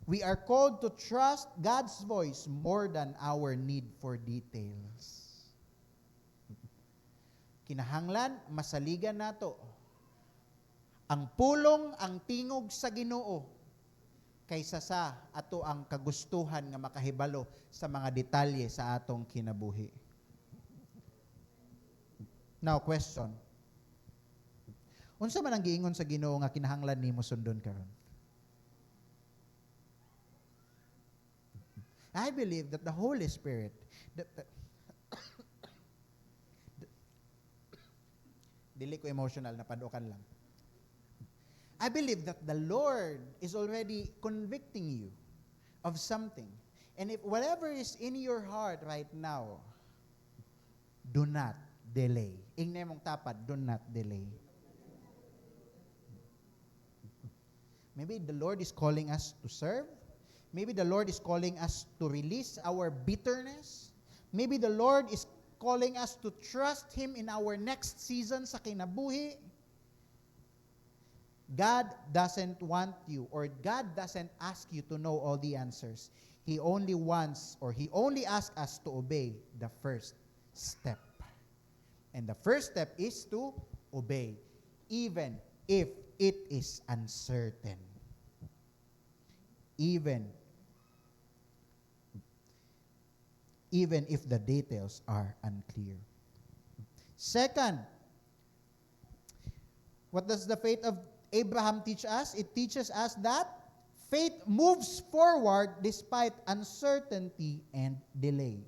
we are called to trust God's voice more than our need for details. Kinahanglan, masaligan nato ang pulong, ang tingog sa Ginoo kaysa sa ato ang kagustuhan nga makahibalo sa mga detalye sa atong kinabuhi. Now, question. Unsa man ang giingon sa Ginoo nga kinahanglan nimo sundon karon? I believe that the Holy Spirit, dili ko emotional, napadukan lang. I believe that the Lord is already convicting you of something. And if whatever is in your heart right now, do not delay. Ingnay mong tapad, do not delay. Maybe the Lord is calling us to serve. Maybe the Lord is calling us to release our bitterness. Maybe the Lord is calling us to trust Him in our next season sa kinabuhi. God doesn't want you, or God doesn't ask you to know all the answers. He only wants, or He only asks us to obey the first step. And the first step is to obey, even if it is uncertain. Even if the details are unclear. Second, what does the faith of Abraham teach us? It teaches us that faith moves forward despite uncertainty and delay.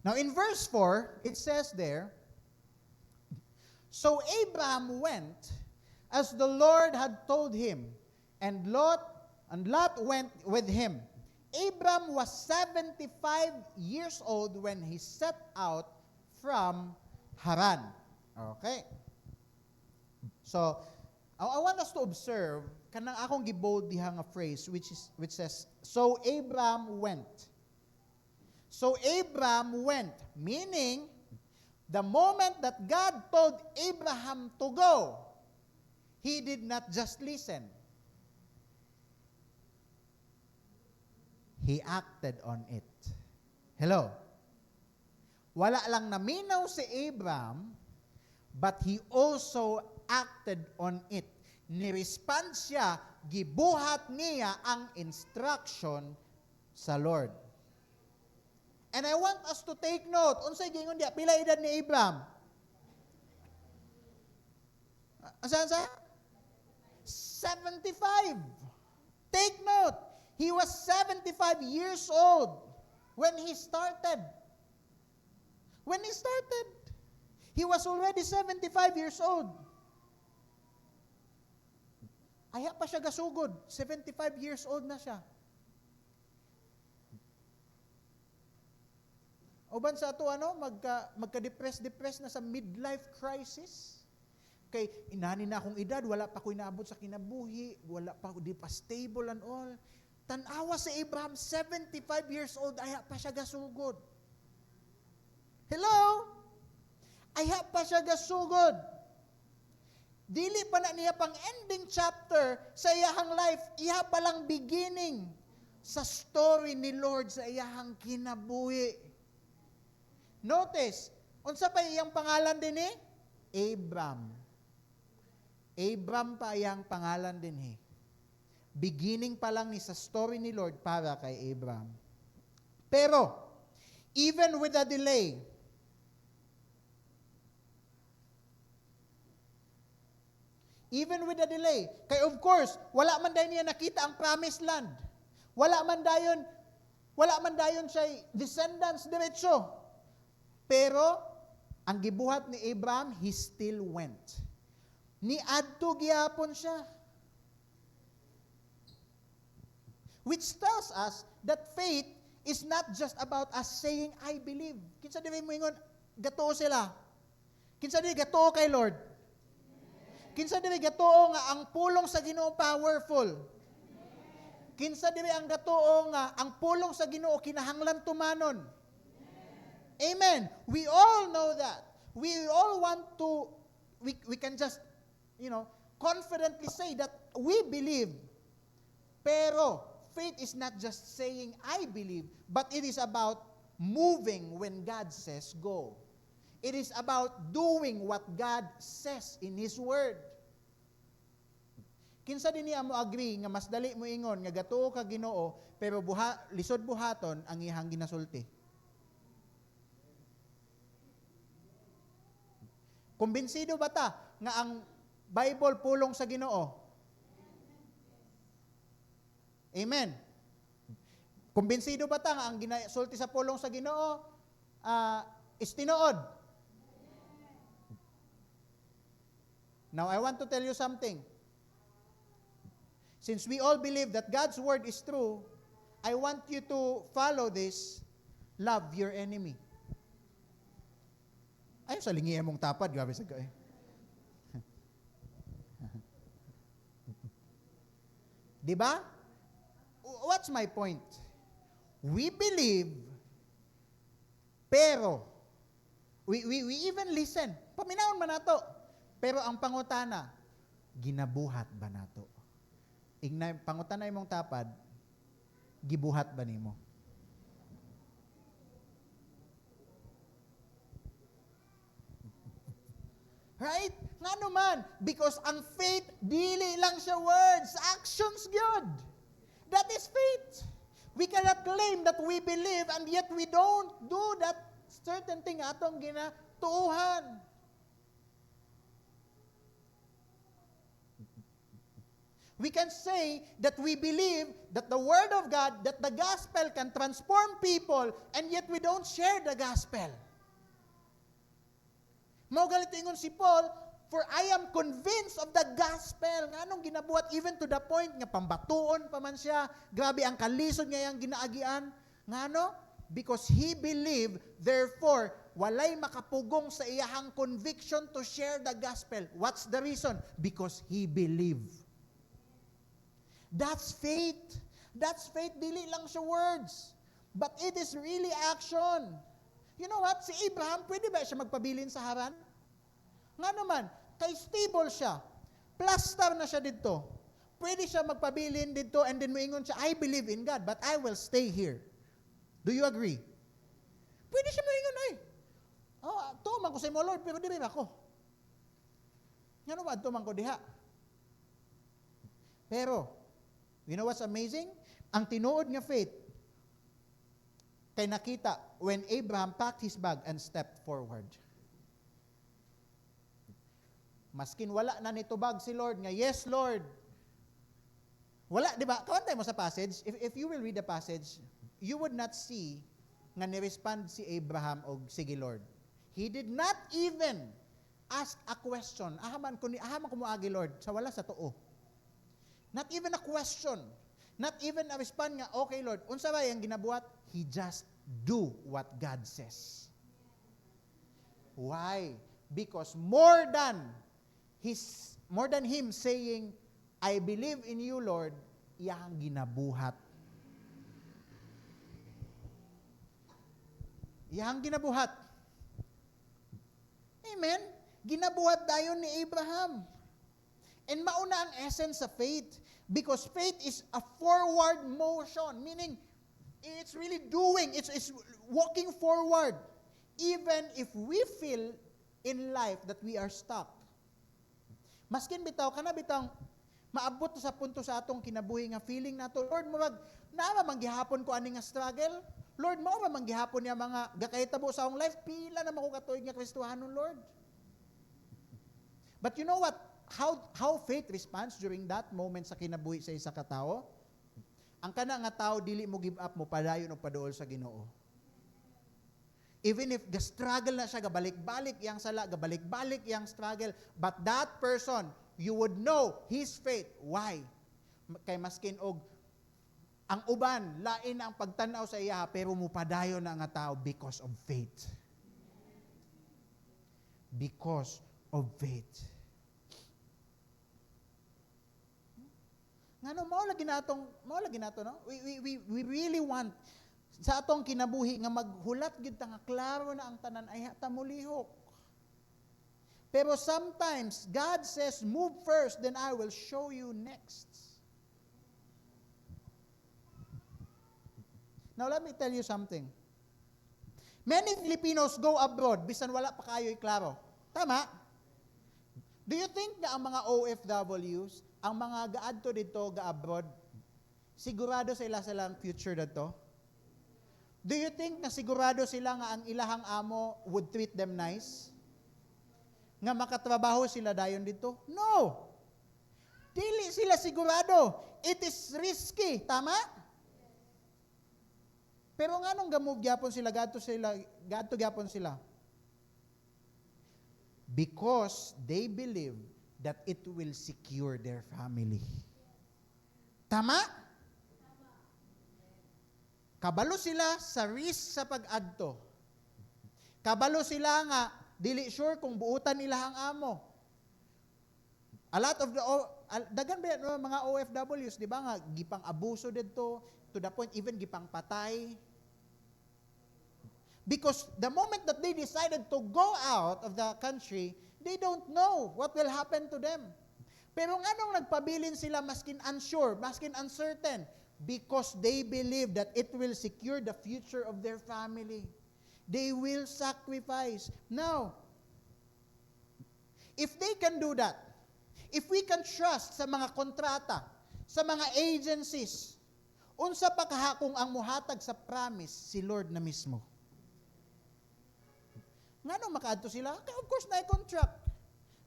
Now in verse 4, it says there, so Abraham went as the Lord had told him, and Lot went with him. Abraham was 75 years old when he set out from Haran. Okay. So, I want us to observe kanang akong gibold diha nga phrase which says, so Abraham went. So Abraham went, meaning the moment that God told Abraham to go, he did not just listen. He acted on it. Hello? Wala lang naminaw si Abraham, but he also acted on it. nirespond siya, gibuhat niya ang instruction sa Lord. And I want us to take note, unsay gingon diya, pila edad ni Abraham? Asan sa? 75. Take note, he was 75 years old when he started. When he started, he was already 75 years old. Aya pa siya gasugod, 75 years old na siya. Uban sa ato magka-depress na sa midlife crisis. Kay inani na akong edad, wala pa ko inaabot sa kinabuhi, wala pa di pa stable and all. Tanawa si Abraham, 75 years old, aya pa siya gasugod. Hello? Aya pa siya gasugod. Dili pa na niya pang ending chapter sa iyahang life, iya pa lang beginning sa story ni Lord sa iyahang kinabuhi. Notice, unsa pa iyang pangalan din Abram. Abram pa iyang pangalan din Beginning pa lang ni sa story ni Lord para kay Abram. Pero, even with the delay, kay of course, wala man dayon niya nakita ang promised land. Wala man dayon siya descendants diretso. Pero, ang gibuhat ni Abraham, he still went. Ni adto gihapon siya. Which tells us that faith is not just about us saying, I believe. Kinsa dili mo ingon, gatoo sila. Kinsa dili gatoo kay Lord. Kinsa dili gatoo nga ang pulong sa Ginoo powerful. Kinsa dili ang gatoo nga ang pulong sa Ginoo kinahanglan tumanon. Amen. We all know that. We all want to, we can just, confidently say that we believe. Pero, faith is not just saying, I believe, but it is about moving when God says go. It is about doing what God says in His Word. Kinsa din niya mo agree nga mas dali mo ingon nga gatoo ka Ginoo pero lisod buhaton ang iyang ginasulti. Kumbinsido ba ta nga ang Bible pulong sa Ginoo? Amen. Kumbinsido ba ta nga ang ginasulti sa pulong sa Ginoo is tinuod? Now I want to tell you something. Since we all believe that God's word is true, I want you to follow this, love your enemy. Ayun sa lingi mong tapad, grabe sa gay. Diba? What's my point? We believe, pero, we even listen. Paminahon man nato. Pero ang pangutana, ginabuhat ba nato? Pangutana imong tapad, gibuhat ba nimo? Right? Nga naman, because ang faith, dili lang siya words, actions gyud. That is faith. We cannot claim that we believe and yet we don't do that certain thing atong ginatuuhan. We can say that we believe that the Word of God, that the gospel can transform people, and yet we don't share the gospel. Mao galit ingon si Paul, for I am convinced of the gospel. Nganong ginabuhat even to the point nga pambatuon pa man siya. Grabe ang kalisod nga yang ginaagian. Ngano? Because he believed, therefore, walay makapugong sa iyahang conviction to share the gospel. What's the reason? Because he believed. That's faith. That's faith, dili lang siya words. But it is really action. You know what? Si Abraham, pwede ba siya magpabilin sa Haran? Nga naman, kay stable siya. Plaster na siya dito. Pwede siya magpabilin dito and then moingon siya, I believe in God, but I will stay here. Do you agree? Pwede siya moingon, tuman ko sa imo, Lord, pero dili ako. Nga naman, tuman ko diha. Pero, you know what's amazing? Ang tinuod nga faith, kay nakita when Abraham packed his bag and stepped forward. Maskin wala na nitubag si Lord nga, yes, Lord. Wala, di ba? Kawantay mo sa passage. If you will read the passage, you would not see nga ni-respond si Abraham og sige, Lord. He did not even ask a question. Ahaman ko moagi, Lord, sa wala sa tuo. Not even a question. Not even a respond nga, okay, Lord, unsa ba yung ginabuhat? He just do what God says. Why? Because more than him saying, I believe in you, Lord, iyang ginabuhat. Iyang ginabuhat. Amen? Ginabuhat dayon ni Abraham. And mauna ang essence of faith. Because faith is a forward motion. Meaning, it's really doing. It's walking forward. Even if we feel in life that we are stuck. Maskin bitaw, kana bitang maabot sa punto sa atong kinabuhi nga feeling nato, Lord, naa manggihapon ko ani nga struggle? Lord, mao ba manggihapon niya mga gakahitabo sa akong life? Pila na mako katuig nga Kristohanon, Lord? But you know what? How faith responds during that moment sa kinabuhi sa isa ka tao? Ang kana nga tao dili mo give up mo padayon og paduol sa Ginoo. Even if ga-struggle na siya, gabalik-balik yang sala, gabalik-balik yang struggle, but that person, you would know his faith. Why? Kay maskin og ang uban, lain ang pagtanaw sa iya, pero mupadayon na nga tao because of faith. Because of faith. Ngano mao lagi nato no? We really want sa atong kinabuhi nga maghulat gyud ta nga klaro na ang tanan ay hata mulihok. Pero sometimes God says, move first, then I will show you next. Now let me tell you something. Many Filipinos go abroad bisan wala pa kayo'y klaro. Tama? Do you think na ang mga OFWs, ang mga gaadto dito, ga-abroad, sigurado silang future dito? Do you think na sigurado sila nga ang ilahang amo would treat them nice? Nga makatrabaho sila dayon dito? No! Dili sila sigurado. It is risky. Tama? Pero nga nung gamog gyapon sila, gadto gyapon sila. Because they believe that it will secure their family. Tama? Kabalo sila sa risk sa pag-adto. Kabalo sila nga, dili sure kung buutan nila ang amo. A lot of dagan ba mga OFWs, di ba nga, gipang abuso dito, to the point even gipang patay. Because the moment that they decided to go out of the country, they don't know what will happen to them. Pero nganong nagpabilin sila maskin unsure, maskin uncertain? Because they believe that it will secure the future of their family. They will sacrifice. Now, if they can do that, if we can trust sa mga kontrata, sa mga agencies, unsa pa kaha kung ang muhatag sa promise si Lord na mismo? Ngano makaadto sila? Of course, na-contract.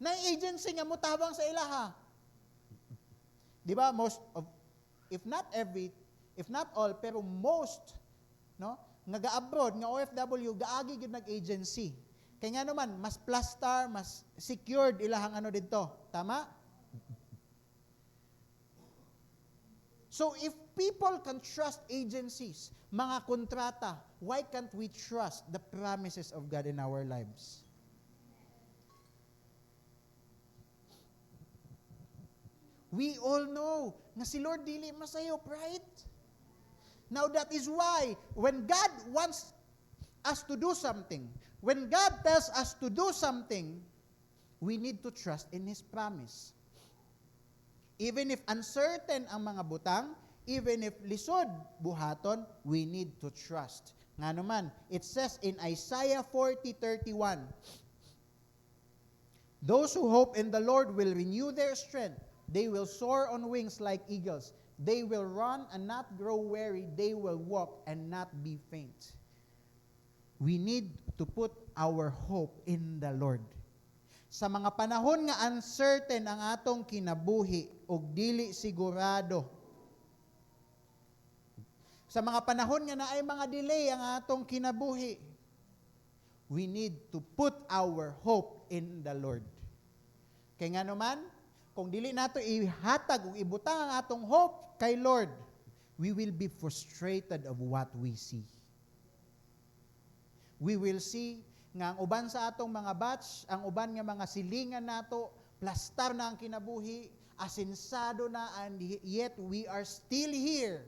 Na-agency nga mo tabang sa ilaha. Di ba? If not all, pero most, no? Nga ga-abroad, nga OFW, gaagi gid nag-agency. Kaya nga naman, mas plastar, mas secured ilahang ano dito. Tama? So if people can trust agencies, mga kontrata, why can't we trust the promises of God in our lives? We all know na si Lord dili masayop, right? Now that is why when God wants us to do something, when God tells us to do something, we need to trust in His promise. Even if uncertain ang mga butang, even if lisod buhaton, we need to trust. Nga naman, it says in Isaiah 40:31, those who hope in the Lord will renew their strength. They will soar on wings like eagles. They will run and not grow weary. They will walk and not be faint. We need to put our hope in the Lord. Sa mga panahon nga uncertain ang atong kinabuhi ug dili sigurado. Sa mga panahon nga naay mga delay ang atong kinabuhi, we need to put our hope in the Lord. Kay nga naman, kung dili nato ihatag ug ibutang ang atong hope kay Lord, we will be frustrated of what we see. We will see nga ang uban sa atong mga batch, ang uban nga mga silingan nato, plastar na ang kinabuhi, asinsado na, and yet we are still here.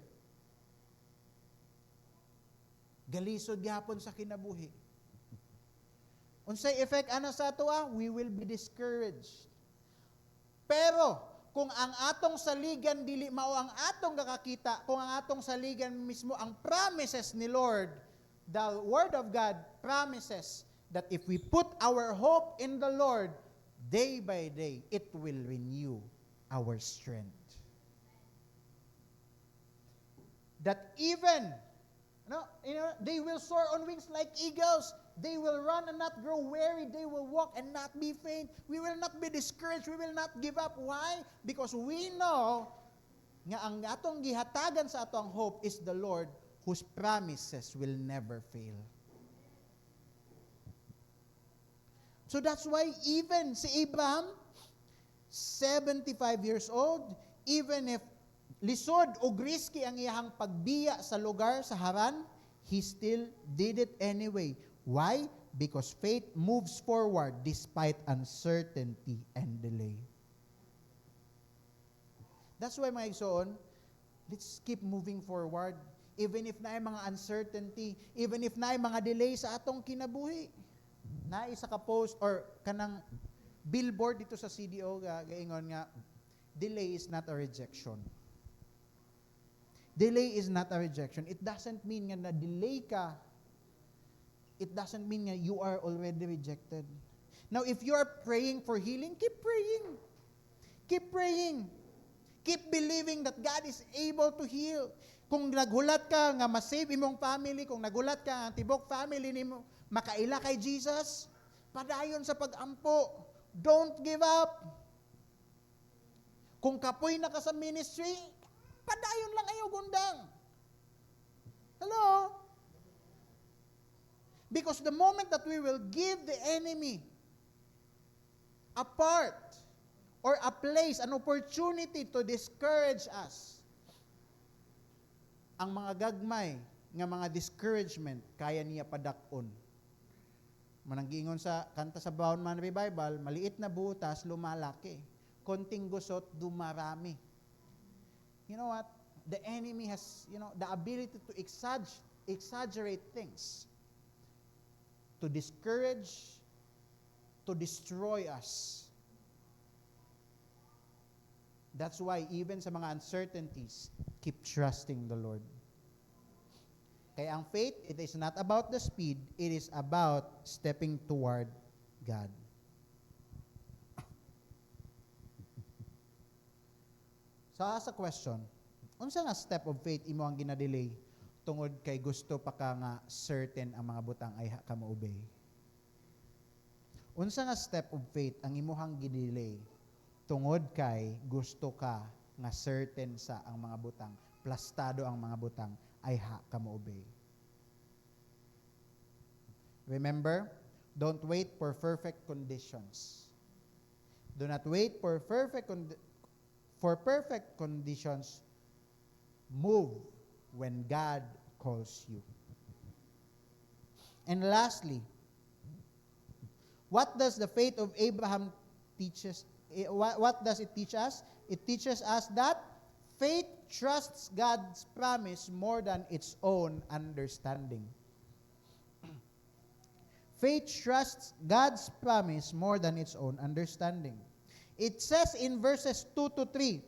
Galisod gyapon sa kinabuhi. Unsay effect ana sa ato? We will be discouraged. Pero kung ang atong saligan dili mao ang atong kakakita, kung ang atong saligan mismo ang promises ni Lord, the Word of God promises that if we put our hope in the Lord, day by day, it will renew our strength. That even, they will soar on wings like eagles. They will run and not grow weary. They will walk and not be faint. We will not be discouraged. We will not give up. Why? Because we know nga ang atong gihatagan sa atong hope is the Lord, whose promises will never fail. So that's why even si Abraham, 75 years old, even if lisod o risky ang iyang pagbiya sa lugar sa Haran, he still did it anyway. Why? Because faith moves forward despite uncertainty and delay. That's why mga igsoon, let's keep moving forward. Even if naay mga uncertainty, even if naay mga delay sa atong kinabuhi. Na isa ka post or kanang billboard dito sa CDO gaingon nga, delay is not a rejection. Delay is not a rejection. It doesn't mean nga na delay ka. It doesn't mean nga you are already rejected. Now, if you are praying for healing, keep praying. Keep praying. Keep believing that God is able to heal. Kung naghulat ka nga ma-save imong family, kung naghulat ka nga tibok family nimo makaila kay Jesus, padayon sa pag-ampo. Don't give up. Kung kapoy na ka sa ministry, padayon lang ayaw gundang. Hello? Because the moment that we will give the enemy a part or a place, an opportunity to discourage us, ang mga gagmay nga mga discouragement kaya niya padakon. Mananggingon sa kanta sa Brown Man Revival, maliit na butas lumalaki, konting gusot dumarami. You know what? The enemy has, the ability to exaggerate things, to discourage, to destroy us. That's why even sa mga uncertainties, keep trusting the Lord. Kaya ang faith, it is not about the speed, it is about stepping toward God. So as a question, unsa nga step of faith imo ang ginadelay tungod kay gusto pa ka nga certain ang mga butang ay ka mo-obey? Unsa nga step of faith ang imuhang gidelay tungod kay gusto ka nga certain sa ang mga butang, plastado ang mga butang ay ka mo-obey? Remember, don't wait for perfect conditions. Do not wait for perfect conditions. Move when God calls you. And lastly, what does the faith of Abraham teaches? What does it teach us? It teaches us that faith trusts God's promise more than its own understanding. Faith trusts God's promise more than its own understanding. It says in verses 2 to 3,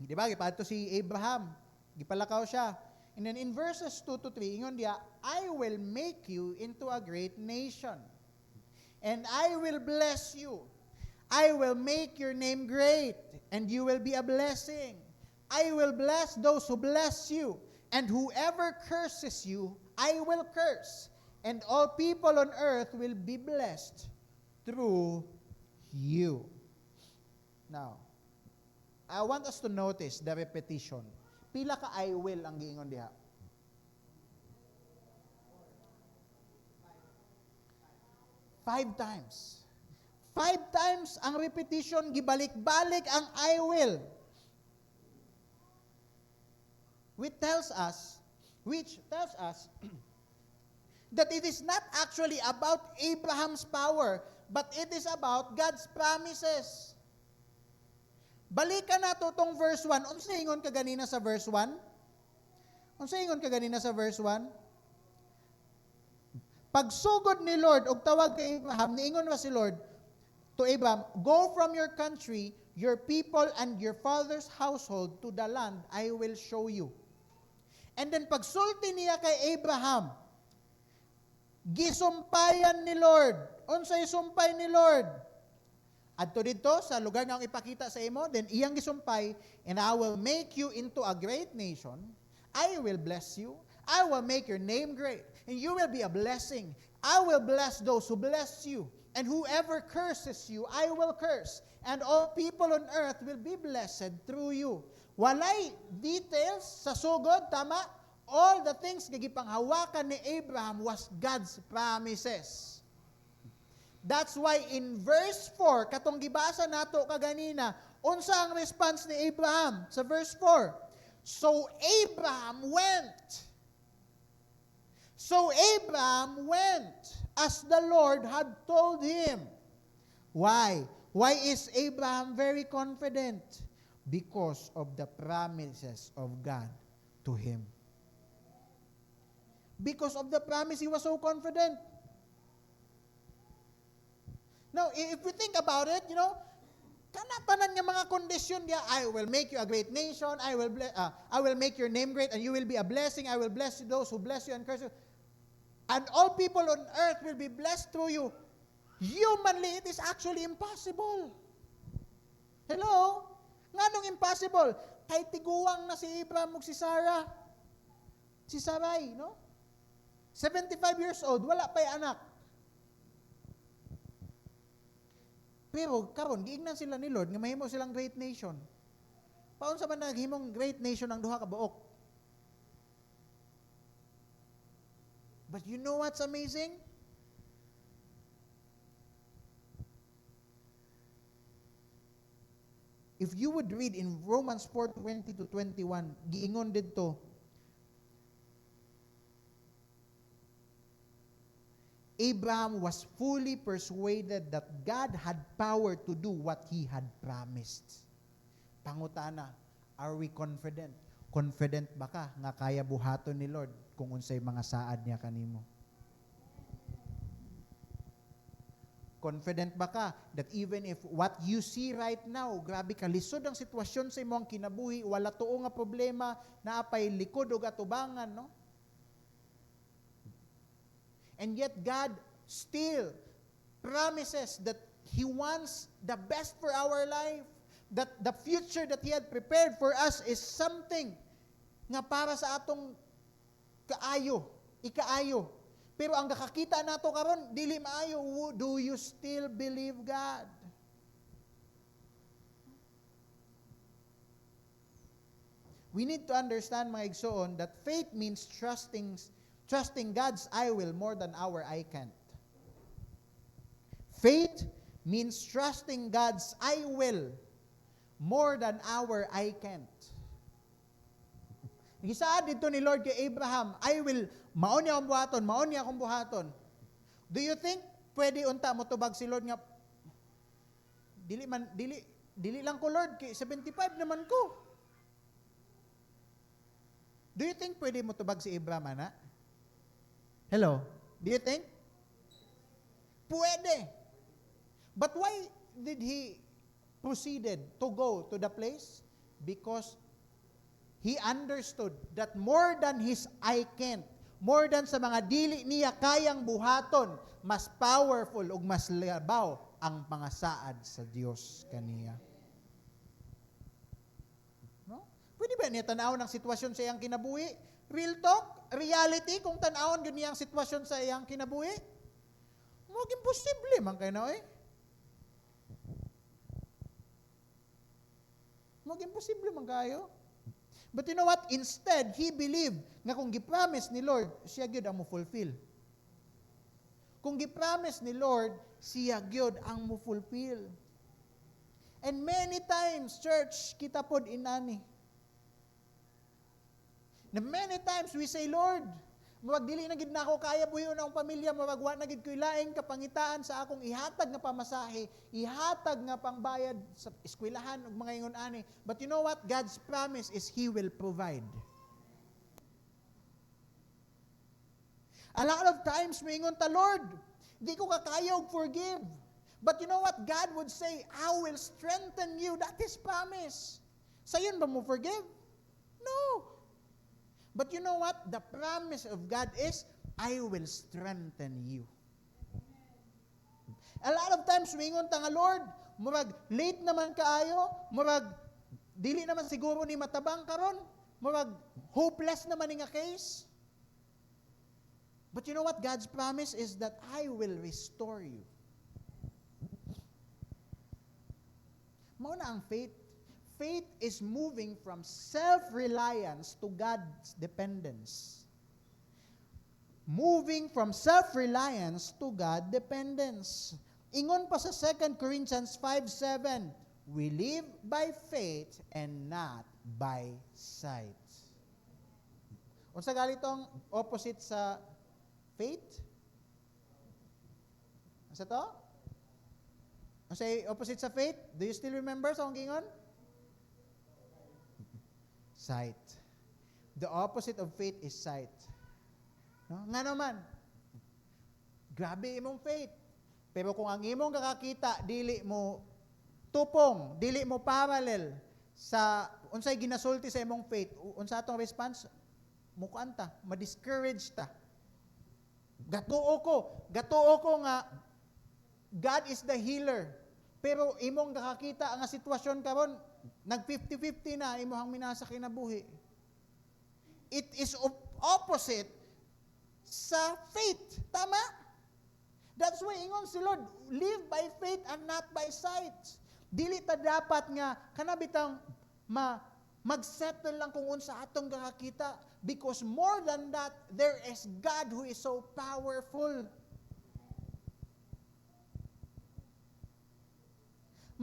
di ba, gipato si Abraham, gipalakaw siya. And then in verses 2 to 3, ingon diya, I will make you into a great nation, and I will bless you. I will make your name great, and you will be a blessing. I will bless those who bless you, and whoever curses you, I will curse. And all people on earth will be blessed through you. Now, I want us to notice the repetition. Pila ka I will ang giingon diha? 5 times. 5 times ang repetition, gibalik-balik ang I will. Which tells us that it is not actually about Abraham's power, but it is about God's promises. Balikan nato tong verse 1. Unsa ingon ka ganina sa verse 1? Unsa ingon ka ganina sa verse 1? Pagsugod ni Lord og tawag kay Abraham, niingon wa si Lord to Abraham, go from your country, your people, and your father's household to the land I will show you. And then pagsulti niya kay Abraham, gisumpayan ni Lord. Unsay sumpay ni Lord? Adto dito sa lugar nga ipakita sa imo, then iyang gisumpay, and I will make you into a great nation. I will bless you. I will make your name great, and you will be a blessing. I will bless those who bless you, and whoever curses you, I will curse. And all people on earth will be blessed through you. Walay details sa sugod, tama? All the things nga gipanghawakan ni Abraham was God's promises. That's why in verse 4, katong gibasa nato kaganina, unsa ang response ni Abraham sa verse 4? So Abraham went. So Abraham went as the Lord had told him. Why? Why is Abraham very confident? Because of the promises of God to him. Because of the promise, he was so confident. Now, if we think about it, tanan nga mga kondisyon niya, I will make you a great nation, I will make your name great, and you will be a blessing, I will bless those who bless you and curse you, and all people on earth will be blessed through you. Humanly, it is actually impossible. Hello? Nganong impossible? Kay tiguang na si Abraham ug si Sarah. Si Sarai, no? 75 years old, wala pa'y anak. Pero karon giingnan sila ni Lord nga mahimo silang great nation. Paun sa man naghimong great nation ang duha ka buok? But you know what's amazing? If you would read in Romans 4:20 to 21, giingon didto, Abraham was fully persuaded that God had power to do what he had promised. Pangutana, are we confident? Confident ba ka nga kaya buhaton ni Lord kung unsay mga saad niya kanimo? Confident ba ka that even if what you see right now, grabe ka, lisod ang sitwasyon sa imong kinabuhi, wala tuo nga problema, naapay likod o atubangan, no? And yet God still promises that He wants the best for our life, that the future that He had prepared for us is something nga para sa atong ikaayo. Pero ang nakakita nato karon dili maayo. Do you still believe God? We need to understand, mga igsoon, that faith means trusting God's I will more than our I can't. Faith means trusting God's I will more than our I can't. Gisaad dito ni Lord kay Abraham, I will, maon niya akong buhaton. Do you think pwede unta mo tubag si Lord nga, dili lang ko Lord, kay 75 naman ko. Do you think pwede mo tubag si Abraham, ana? Hello? Do you think? Pwede. But why did he proceeded to go to the place? Because he understood that more than his I can't, more than sa mga dili niya kayang buhaton, mas powerful ug mas labaw ang pangasaad sa Dios kaniya. No? Pwede ba niya tanaw ng sitwasyon sa iyang kinabuhi? Real talk, reality, kung tanawon yun niyang sitwasyon sa iyang kinabuhi? Huwag imposible man kayo na Huwag imposible man kayo. But you know what? Instead, he believed nga kung gipromise ni Lord, siya gyud ang mo-fulfill. Kung gipromise ni Lord, siya gyud ang mo-fulfill. And many times, church, kita pod inani. Na many times we say, Lord, mawag dili na gid nako kaya buhion ang pamilya, mawag wa na gid ko'y laing kapangitaan sa akong ihatag nga pamasahe, ihatag nga pangbayad sa eskwelahan ug mga ingon ani. But you know what? God's promise is He will provide. A lot of times maingon ta, Lord, di ko kakaya og forgive. But you know what? God would say, I will strengthen you. That is promise. Sayon ba mo forgive? No. But you know what? The promise of God is, I will strengthen you. A lot of times, mingon ta nga, Lord, murag late naman kaayo, murag dili naman siguro ni matabang karon, murag hopeless naman nga case. But you know what? God's promise is that I will restore you. Mao na ang faith. Faith is moving from self-reliance to God's dependence. Moving from self-reliance to God dependence. Ingon pa sa 2 Corinthians 5:7, we live by faith and not by sight. Unsa gali tong opposite sa faith? Unsa to? Unsa opposite sa faith? Do you still remember sa akong gingon? Sight. The opposite of faith is sight. No? Nga naman, grabe imong faith. Pero kung ang imong kakakita, dili mo tupong, dili mo parallel sa unsay ginasulti sa imong faith, unsa atong response? Mukuan ta, ma-discourage ta. Gatuo ko nga God is the healer. Pero imong kakakita ang sitwasyon karon, nag 50-50 na imong minasa kinabuhi. It is opposite sa faith. Tama? That's why ingon si Lord, live by faith and not by sight. Dili ta dapat nga kanabitang mag-settle lang kung unsa atong kakakita, because more than that, there is God who is so powerful.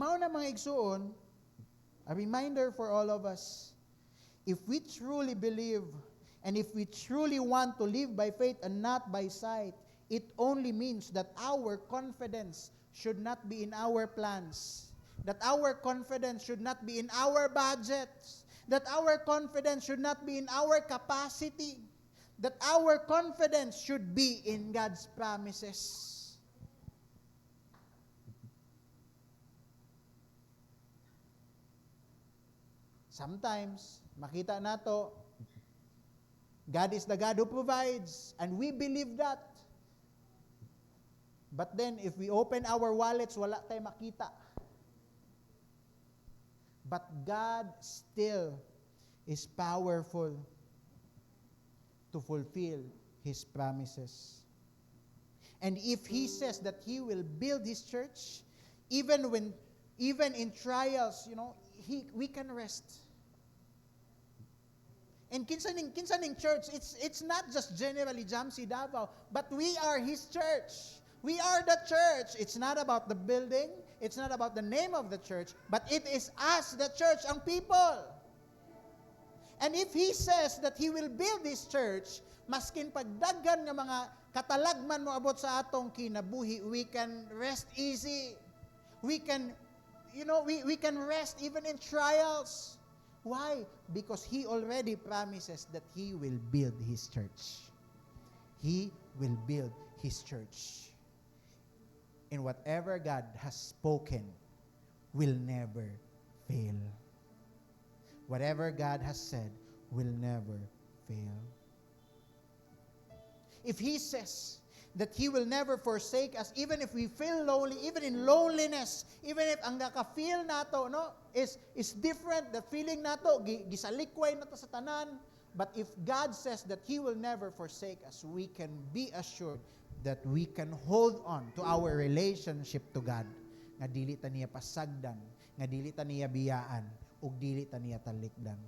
Mao na mga igsuon, a reminder for all of us, if we truly believe and if we truly want to live by faith and not by sight, it only means that our confidence should not be in our plans, that our confidence should not be in our budgets, that our confidence should not be in our capacity, that our confidence should be in God's promises. Sometimes, makita nato, God is the God who provides, and we believe that. But then, if we open our wallets, wala tayo makita. But God still is powerful to fulfill His promises. And if He says that He will build His church, even in trials, we can rest. And kinsaning church, it's not just generally Jamsi Davao, but we are His church. We are the church. It's not about the building, it's not about the name of the church, but it is us, the church, ang people. And if He says that He will build this church, maskin pagdaghan nga mga katalagman mo abot sa atong kinabuhi, we can rest easy. We can rest even in trials. Why? Because He already promises that He will build His church. He will build His church. And whatever God has spoken will never fail. Whatever God has said will never fail. If He says that He will never forsake us, even if we feel lonely, even in loneliness, even if ang naka-feel nato, no, is different, the feeling nato, gisalikway nato sa tanan. But if God says that He will never forsake us, we can be assured that we can hold on to our relationship to God. Nga dili ta niya pasagdan, nga dili ta niya biyaan, ug dili ta niya talikdan.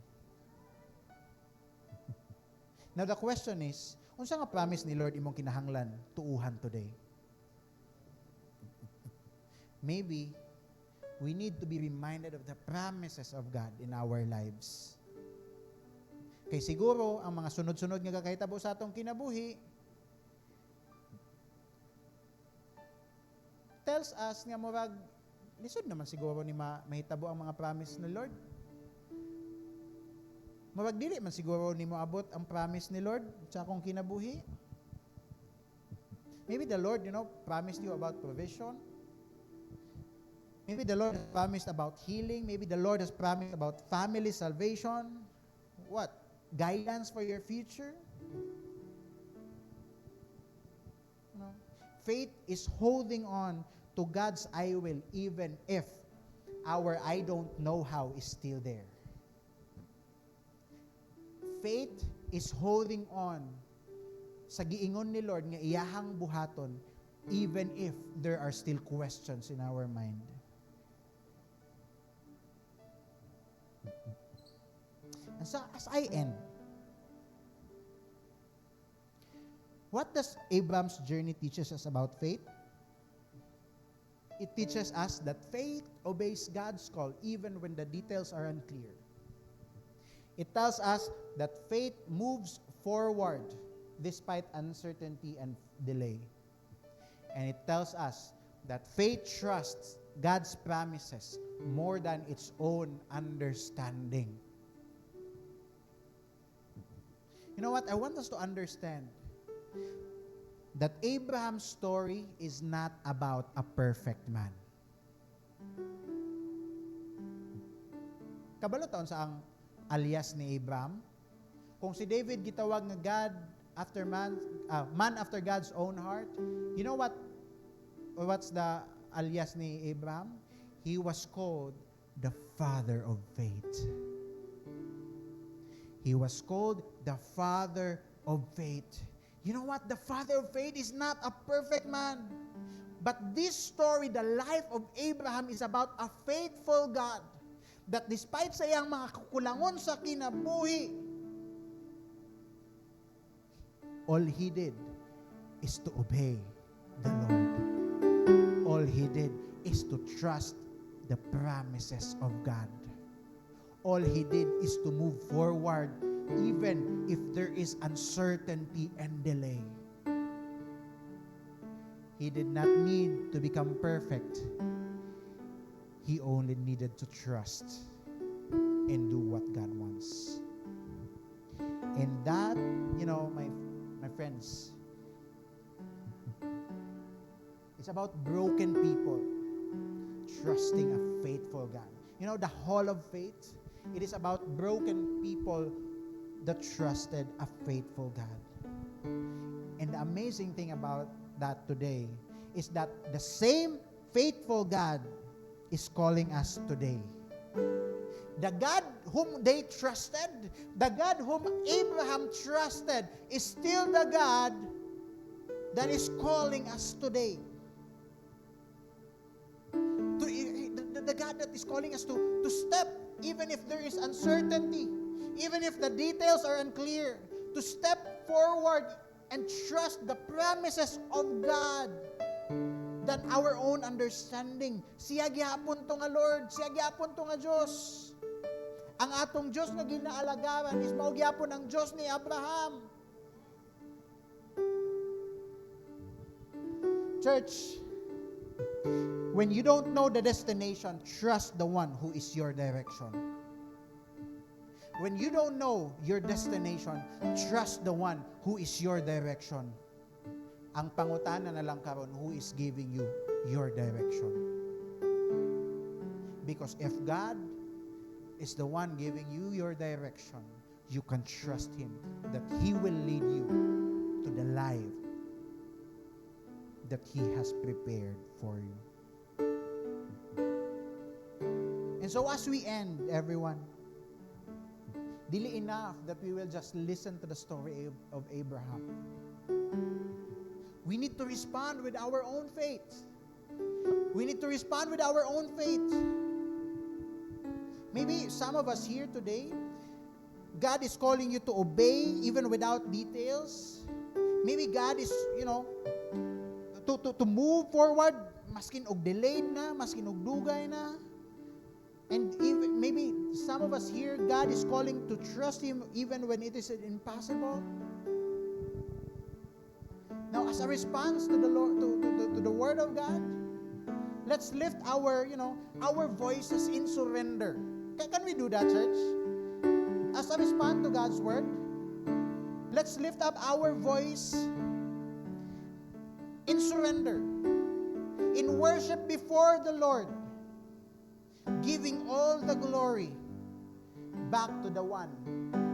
Now the question is, unsa nga promise ni Lord imong kinahanglan tuuhan today? Maybe we need to be reminded of the promises of God in our lives. Kay siguro ang mga sunod-sunod nga kakahitabo sa atong kinabuhi tells us nga murag lisod naman siguro ni mahitabo ang mga promise ni Lord. Murag dili man siguro ni mo abot ang promise ni Lord sa akong kinabuhi. Maybe the Lord, promised you about provision. Maybe the Lord has promised about healing. Maybe the Lord has promised about family salvation. What? Guidance for your future? No. Faith is holding on to God's I will even if our I don't know how is still there. Faith is holding on sa giingon ni Lord nga iyahang buhaton even if there are still questions in our mind. And so, as I end, what does Abraham's journey teaches us about faith? It teaches us that faith obeys God's call even when the details are unclear. It tells us that faith moves forward despite uncertainty and delay. And it tells us that faith trusts God's promises more than its own understanding. You know what? I want us to understand that Abraham's story is not about a perfect man. Kabalo taon sa ang alias ni Abraham? Kung si David gitawag nga God after man after God's own heart, you know what's the alias ni Abraham? He was called the father of faith. He was called the father of faith. You know what? The father of faith is not a perfect man. But this story, the life of Abraham, is about a faithful God that despite sa iyang mga kakulangon sa kinabuhi, all he did is to obey the Lord. All he did is to trust the promises of God. All he did is to move forward even if there is uncertainty and delay. He did not need to become perfect. He only needed to trust and do what God wants. And that, my friends, it's about broken people trusting a faithful God. The hall of faith, it is about broken people that trusted a faithful God. And the amazing thing about that today is that the same faithful God is calling us today. The God whom they trusted, the God whom Abraham trusted, is still the God that is calling us today. The God that is calling us to step, even if there is uncertainty, even if the details are unclear, to step forward and trust the promises of God than our own understanding. Siya gyapon to nga Lord, siya gyapon to nga Diyos. Ang atong Diyos nga ginaalagaran is mao gyapon ang Diyos ni Abraham. Church, when you don't know the destination, trust the one who is your direction. When you don't know your destination, trust the one who is your direction. Ang pangutana na lang karon, who is giving you your direction? Because if God is the one giving you your direction, you can trust Him that He will lead you to the life that He has prepared for you. And so as we end, everyone, dili enough that we will just listen to the story of Abraham. We need to respond with our own faith. We need to respond with our own faith. Maybe some of us here today, God is calling you to obey even without details. Maybe God is, to move forward, maskin og delayed na, maskin og dugay na. And even maybe some of us here, God is calling to trust Him even when it is impossible. Now, as a response to the Lord, to the Word of God, let's lift our voices in surrender. Can we do that, church? As a response to God's Word, let's lift up our voice in surrender, in worship before the Lord, giving all the glory back to the one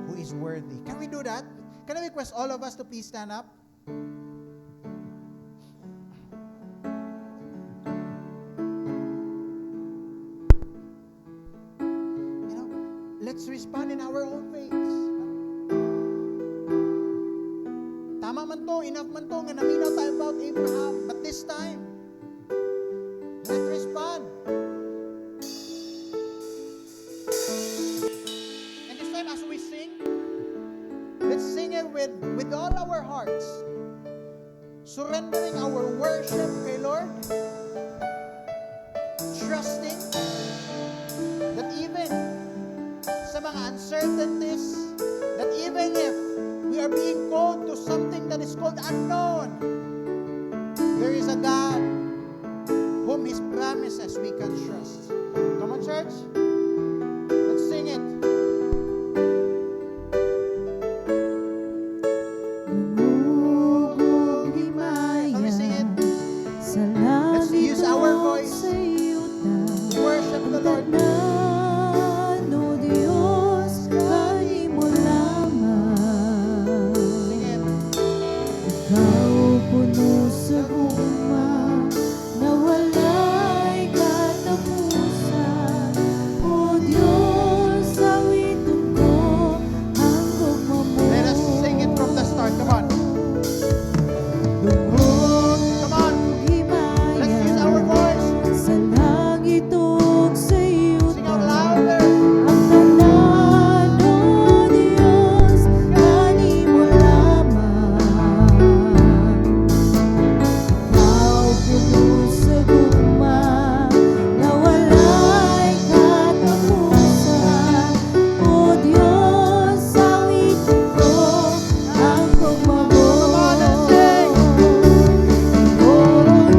who is worthy. Can we do that? Can I request all of us to please stand up? Let's respond in our own faith. Tama man to, enough man to, nga naminaw tayo about Abraham. But this time, let's respond. And this time as we sing, let's sing it with all our hearts. Surrendering our worship kay Lord. Trusting that even sa mga uncertainties, that even if we are being called to something that is called unknown, there is a God whom His promises we can trust. Come on, church. Let's sing it. Dumugog himaya Can we sing it? sa Let's langit use our o voice sa iyuta. to worship the Lord. Tanan, O Diyos, kanimo lamang. Sing it. Ikaw puno sa gugma, na walay katapusan. O Diyos, awiton ko ang gugma mo. Let us sing it from the start. Come on. Dumugog Come on. himaya Let's use our voice. sa langit o sa iyuta. Sing out louder. Ang tanan, O Diyos, kanimo lamang. Ikaw puno sa gugma, na walay katapusan. O Diyos, awitin ko ang gugma mo. Come on, let's sing. O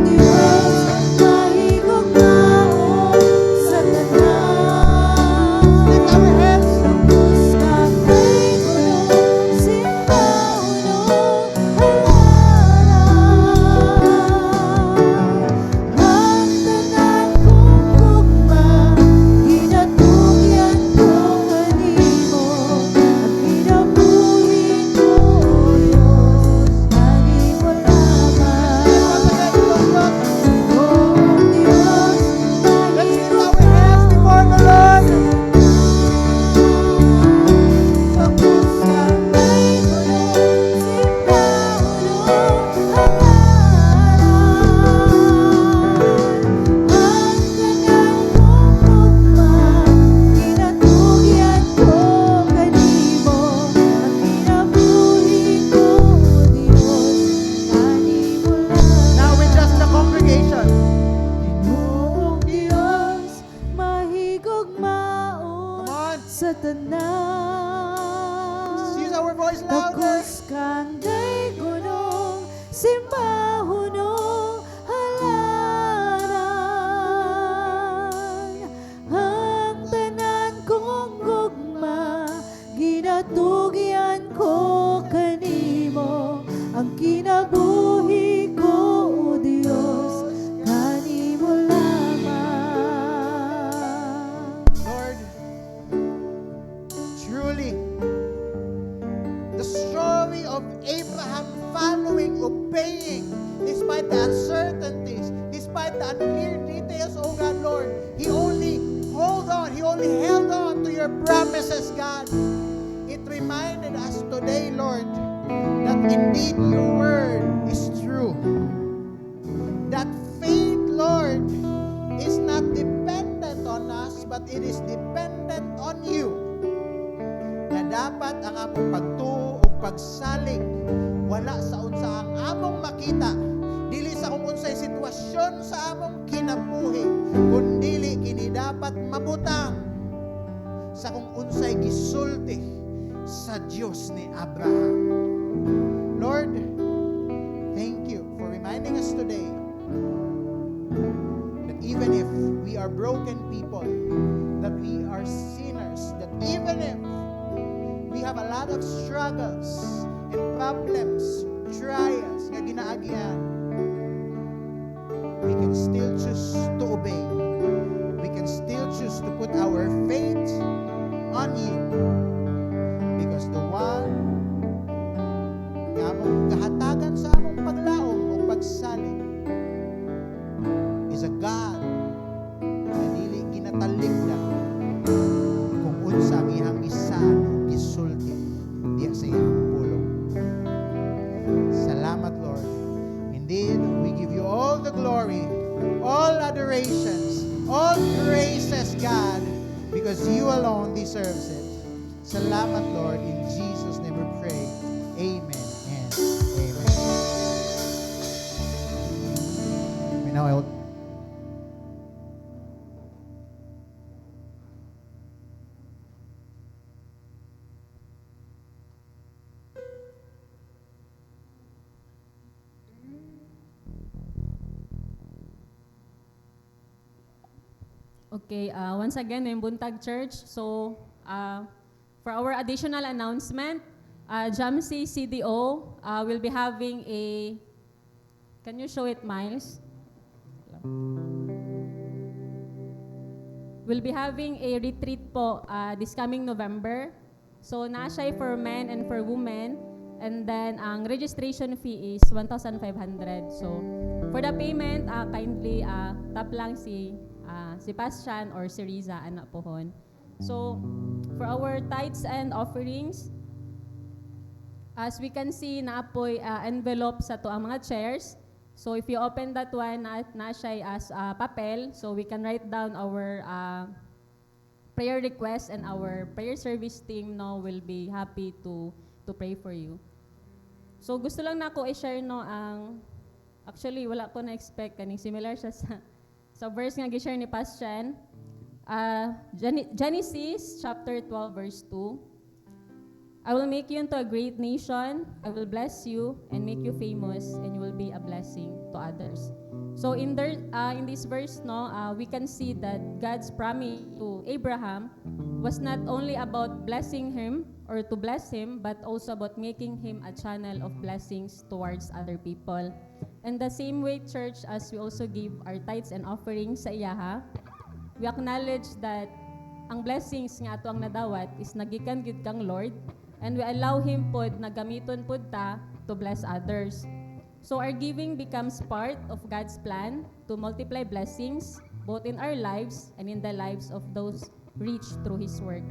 Diyos, mahigugmaon sa tanan. Lift our hands. Tapos kapay ko nung simbahon ang tanan kong gugma, ginatugyan ko kanimo, at kinabuhi ko, O Diyos, kanimo lamang. O Diyos, Let's lift our hands before the Lord. tapos kapay ko nung simbahon Now with just the congregation. Come on. sa tanan. Let's use our voice louder. Tapos kang day gunong simbahunong halaran. Ang tanan kong gugma, ginatugyan ko kanimo. Ang kinabuhi ko, O Diyos, kanimo lamang. Lord, uncertainties, despite the unclear details, oh God, Lord, He only held on to your promises, God. It reminded us today, Lord, that indeed your word is true. That faith, Lord, is not dependent on us, but it is dependent on you. Na dapat ang among pagtuo o pagsalig wala sa unsa ang among makita, dili sa kung unsay sitwasyon sa among kinabuhi, kundili kini dapat mabutang sa kung unsay gisulti sa Dios ni Abraham. Lord, thank you for reminding us today that even if we are broken people, that we are sinners, that even if we have a lot of struggles and problems, trials nga ginaagyan, we can still choose to obey. We can still choose to put our faith on you, because the one nga among kahatagan sa among paglaom o pagsalig is a God na dili ginatalikdan kung unsa ang iyang gisan o gisulti diya sa iyang pulong. Salamat, Lord. Indeed, we give you all the glory, all adorations, all praises, God, because you alone deserves it. Salamat, Lord. In Jesus' name we pray. Amen and amen. We now Okay, once again, I'm Buntag Church. So, for our additional announcement, Jamsi CDO will be having a, can you show it, Miles? We'll be having a retreat po this coming November. So, siya for men and for women. And then, ang registration fee is 1,500. So, for the payment, kindly tap lang si Bastian or si Riza, anak pohon. So, for our tithes and offerings, as we can see, naapoy envelope sa to ang mga chairs. So, if you open that one, na siya as papel, so we can write down our prayer request, and our prayer service team will be happy to pray for you. So, gusto lang na ako i-share ang, actually, wala ko na-expect, kaning similar siya sa verse nga gi-share ni Bastian. Genesis chapter 12 verse 2. I will make you into a great nation. I will bless you and make you famous, and you will be a blessing to others. So in this verse, we can see that God's promise to Abraham was not only about blessing him or to bless him, but also about making him a channel of blessings towards other people. And the same way, church, as we also give our tithes and offerings sa iyaha, we acknowledge that ang blessings nga ato ang nadawat is nagikan gid kang Lord, and we allow Him pod na gamiton pod ta to bless others. So our giving becomes part of God's plan to multiply blessings both in our lives and in the lives of those reached through His work.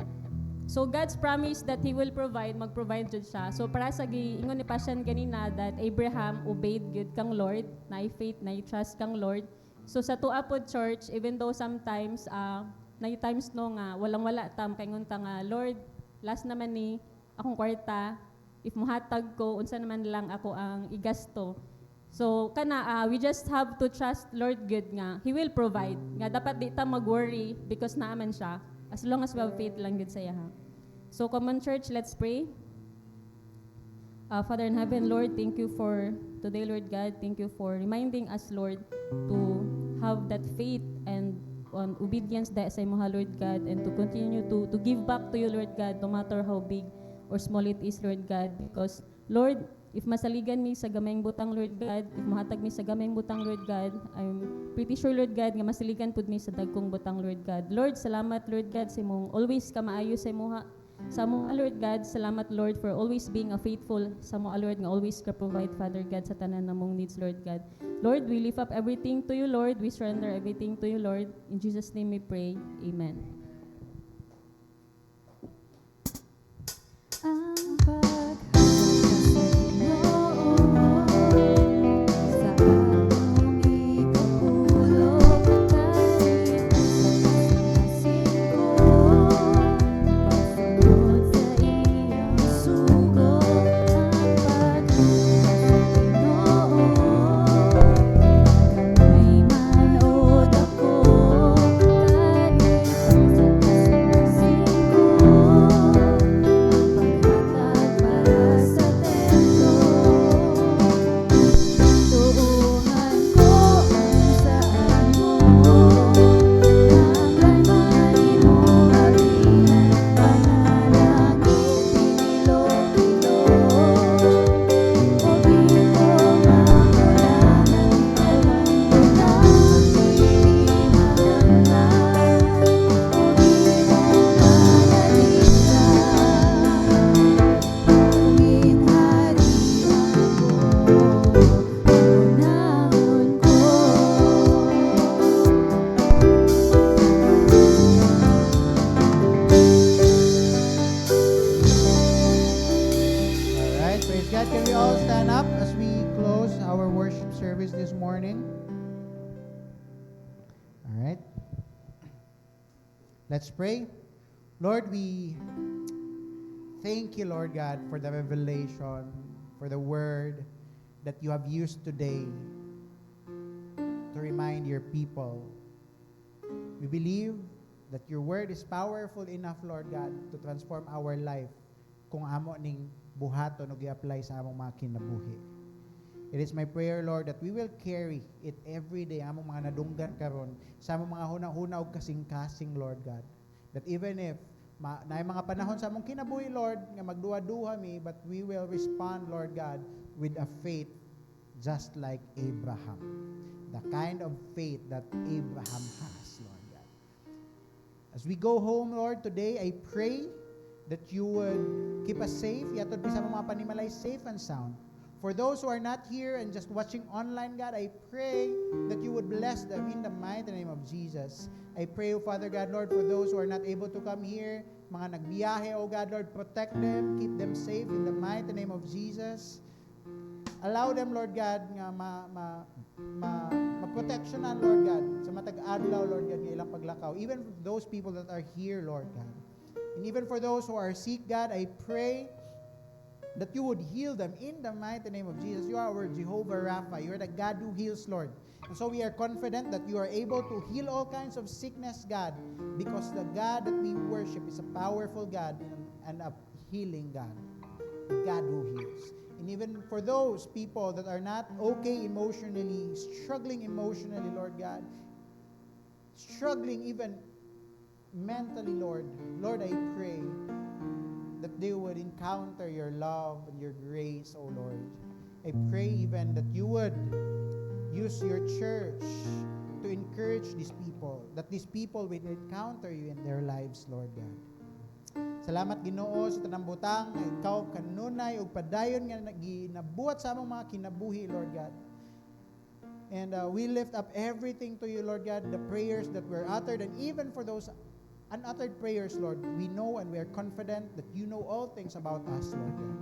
So God's promise that He will provide, mag-provide jud siya. So para sa giingon ni Passion kanina that Abraham obeyed gud kang Lord, na faith, na trust kang Lord. So sa tuwa pod church, even though sometimes na times nga walang-wala tam kaingon ta nga Lord, last naman ni akong kwarta, if muhatag ko unsa naman lang ako ang igasto. So we just have to trust Lord good nga He will provide. Nga dapat di ta mag-worry because naaman siya. As long as we have faith lang good sa iya. So common church, let's pray. Father in heaven, Lord, thank you for today, Lord God. Thank you for reminding us, Lord, to have that faith and obedience that sa imuha, Lord God, and to continue to give back to you, Lord God, no matter how big or small it is, Lord God. Because, Lord, if masaligan mi sa gamayng butang, Lord God, if mahatag mi sa gamayng butang, Lord God, I'm pretty sure, Lord God, nga masaligan pud mi sa dagkong butang, Lord God. Lord, salamat, Lord God, sa imong always ka maayo sa imuha. Sa mo, Lord God, salamat, Lord, for always being a faithful. Sa mo, Lord, nga always ka provide, Father God, sa tanan namong needs, Lord God. Lord, we lift up everything to you, Lord. We surrender everything to you, Lord. In Jesus' name we pray. Amen. Ang paghahanap sa among ikapulong kahit masin ko pasunod sa iyang sugo ang paghahanap kamay man o dako kahit masin ko paghatag para sa templo tuungan ko ang saan mo hanggang malimong agihan panalangin pinilog-ilog o biko nga ulangan ewan ko ng pilihanapnan o biko nga nalisa Ungin harian ko, unahon ko. Alright, praise God. Can we all stand up as we close our worship service this morning? Alright. Let's pray. Lord, we thank you, Lord God, for the revelation, for the word that you have used today to remind your people. We believe that your word is powerful enough, Lord God, to transform our life kung amo ning buhaton o gi-apply sa among mga kinabuhi. It is my prayer, Lord, that we will carry it every day among mga nadunggan karon sa among mga hunahuna ug kasing-kasing, Lord God. That even if na mga panahon sa among kinabuhi, Lord, nga magduha-duha mi, but we will respond, Lord God, with a faith just like Abraham. The kind of faith that Abraham has, Lord God. As we go home, Lord, today, I pray that you would keep us safe. Yatod sa mga panimalay safe and sound. For those who are not here and just watching online, God, I pray that you would bless them in the mighty name of Jesus. I pray, O Father God, Lord, for those who are not able to come here, mga nagbiyahe, O God, Lord, protect them, keep them safe in the mighty name of Jesus. Allow them, Lord God, nga ma-protectionan, Lord God, sa matag adlaw, Lord God, nga ilang paglakaw. Even for those people that are here, Lord God. And even for those who are sick, God, I pray that you would heal them in the mighty name of Jesus. You are our Jehovah Rapha. You are the God who heals, Lord. And so we are confident that you are able to heal all kinds of sickness, God, because the God that we worship is a powerful God and a healing God, a God who heals. And even for those people that are not okay emotionally, struggling emotionally, Lord God, struggling even mentally, Lord, I pray that they would encounter your love and your grace, O Lord. I pray even that you would use your church to encourage these people, that these people will encounter you in their lives, Lord God. Salamat Ginoo sa tanang butang nga ikaw kanunay ug padayon nga ginabuhat sa among mga kinabuhi, Lord God. And we lift up everything to you, Lord God, the prayers that were uttered, and even for those unuttered prayers, Lord, we know and we are confident that you know all things about us, Lord God.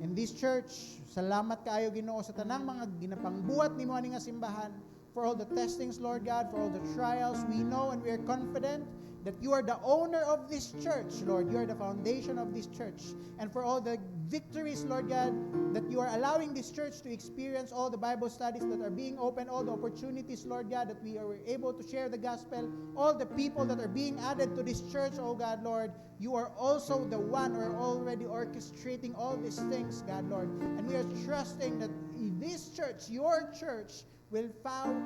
In this church, salamat kaayo Ginoo sa tanang mga ginapangbuhat nimo ani nga simbahan, for all the testings, Lord God, for all the trials. We know and we are confident that you are the owner of this church, Lord. You are the foundation of this church. And for all the victories, Lord God, that you are allowing this church to experience, all the Bible studies that are being opened, all the opportunities, Lord God, that we are able to share the gospel, all the people that are being added to this church, oh God, Lord, you are also the one who are already orchestrating all these things, God, Lord. And we are trusting that this church, your church, will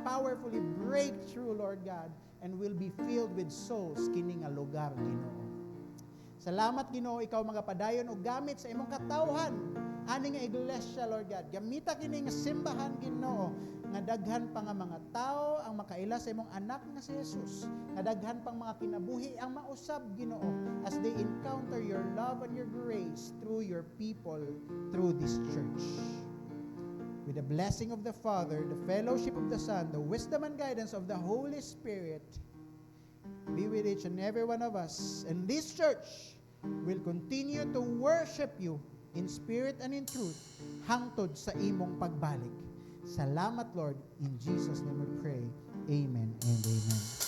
powerfully break through, Lord God, and will be filled with souls kini nga lugar, Ginoo. Salamat Ginoo, ikaw mga padayon og gamit sa imong katawhan ani nga iglesia, Lord God. Gamita kini nga simbahan, Ginoo, nga daghan pa nga mga tao ang makaila sa imong anak nga si Jesus. Nga daghan pang mga kinabuhi ang mausab, Ginoo, as they encounter your love and your grace through your people, through this church. With the blessing of the Father, the fellowship of the Son, the wisdom and guidance of the Holy Spirit, be with each and every one of us. And this church will continue to worship you in spirit and in truth, hangtod sa imong pagbalik. Salamat, Lord. In Jesus' name we pray. Amen and amen.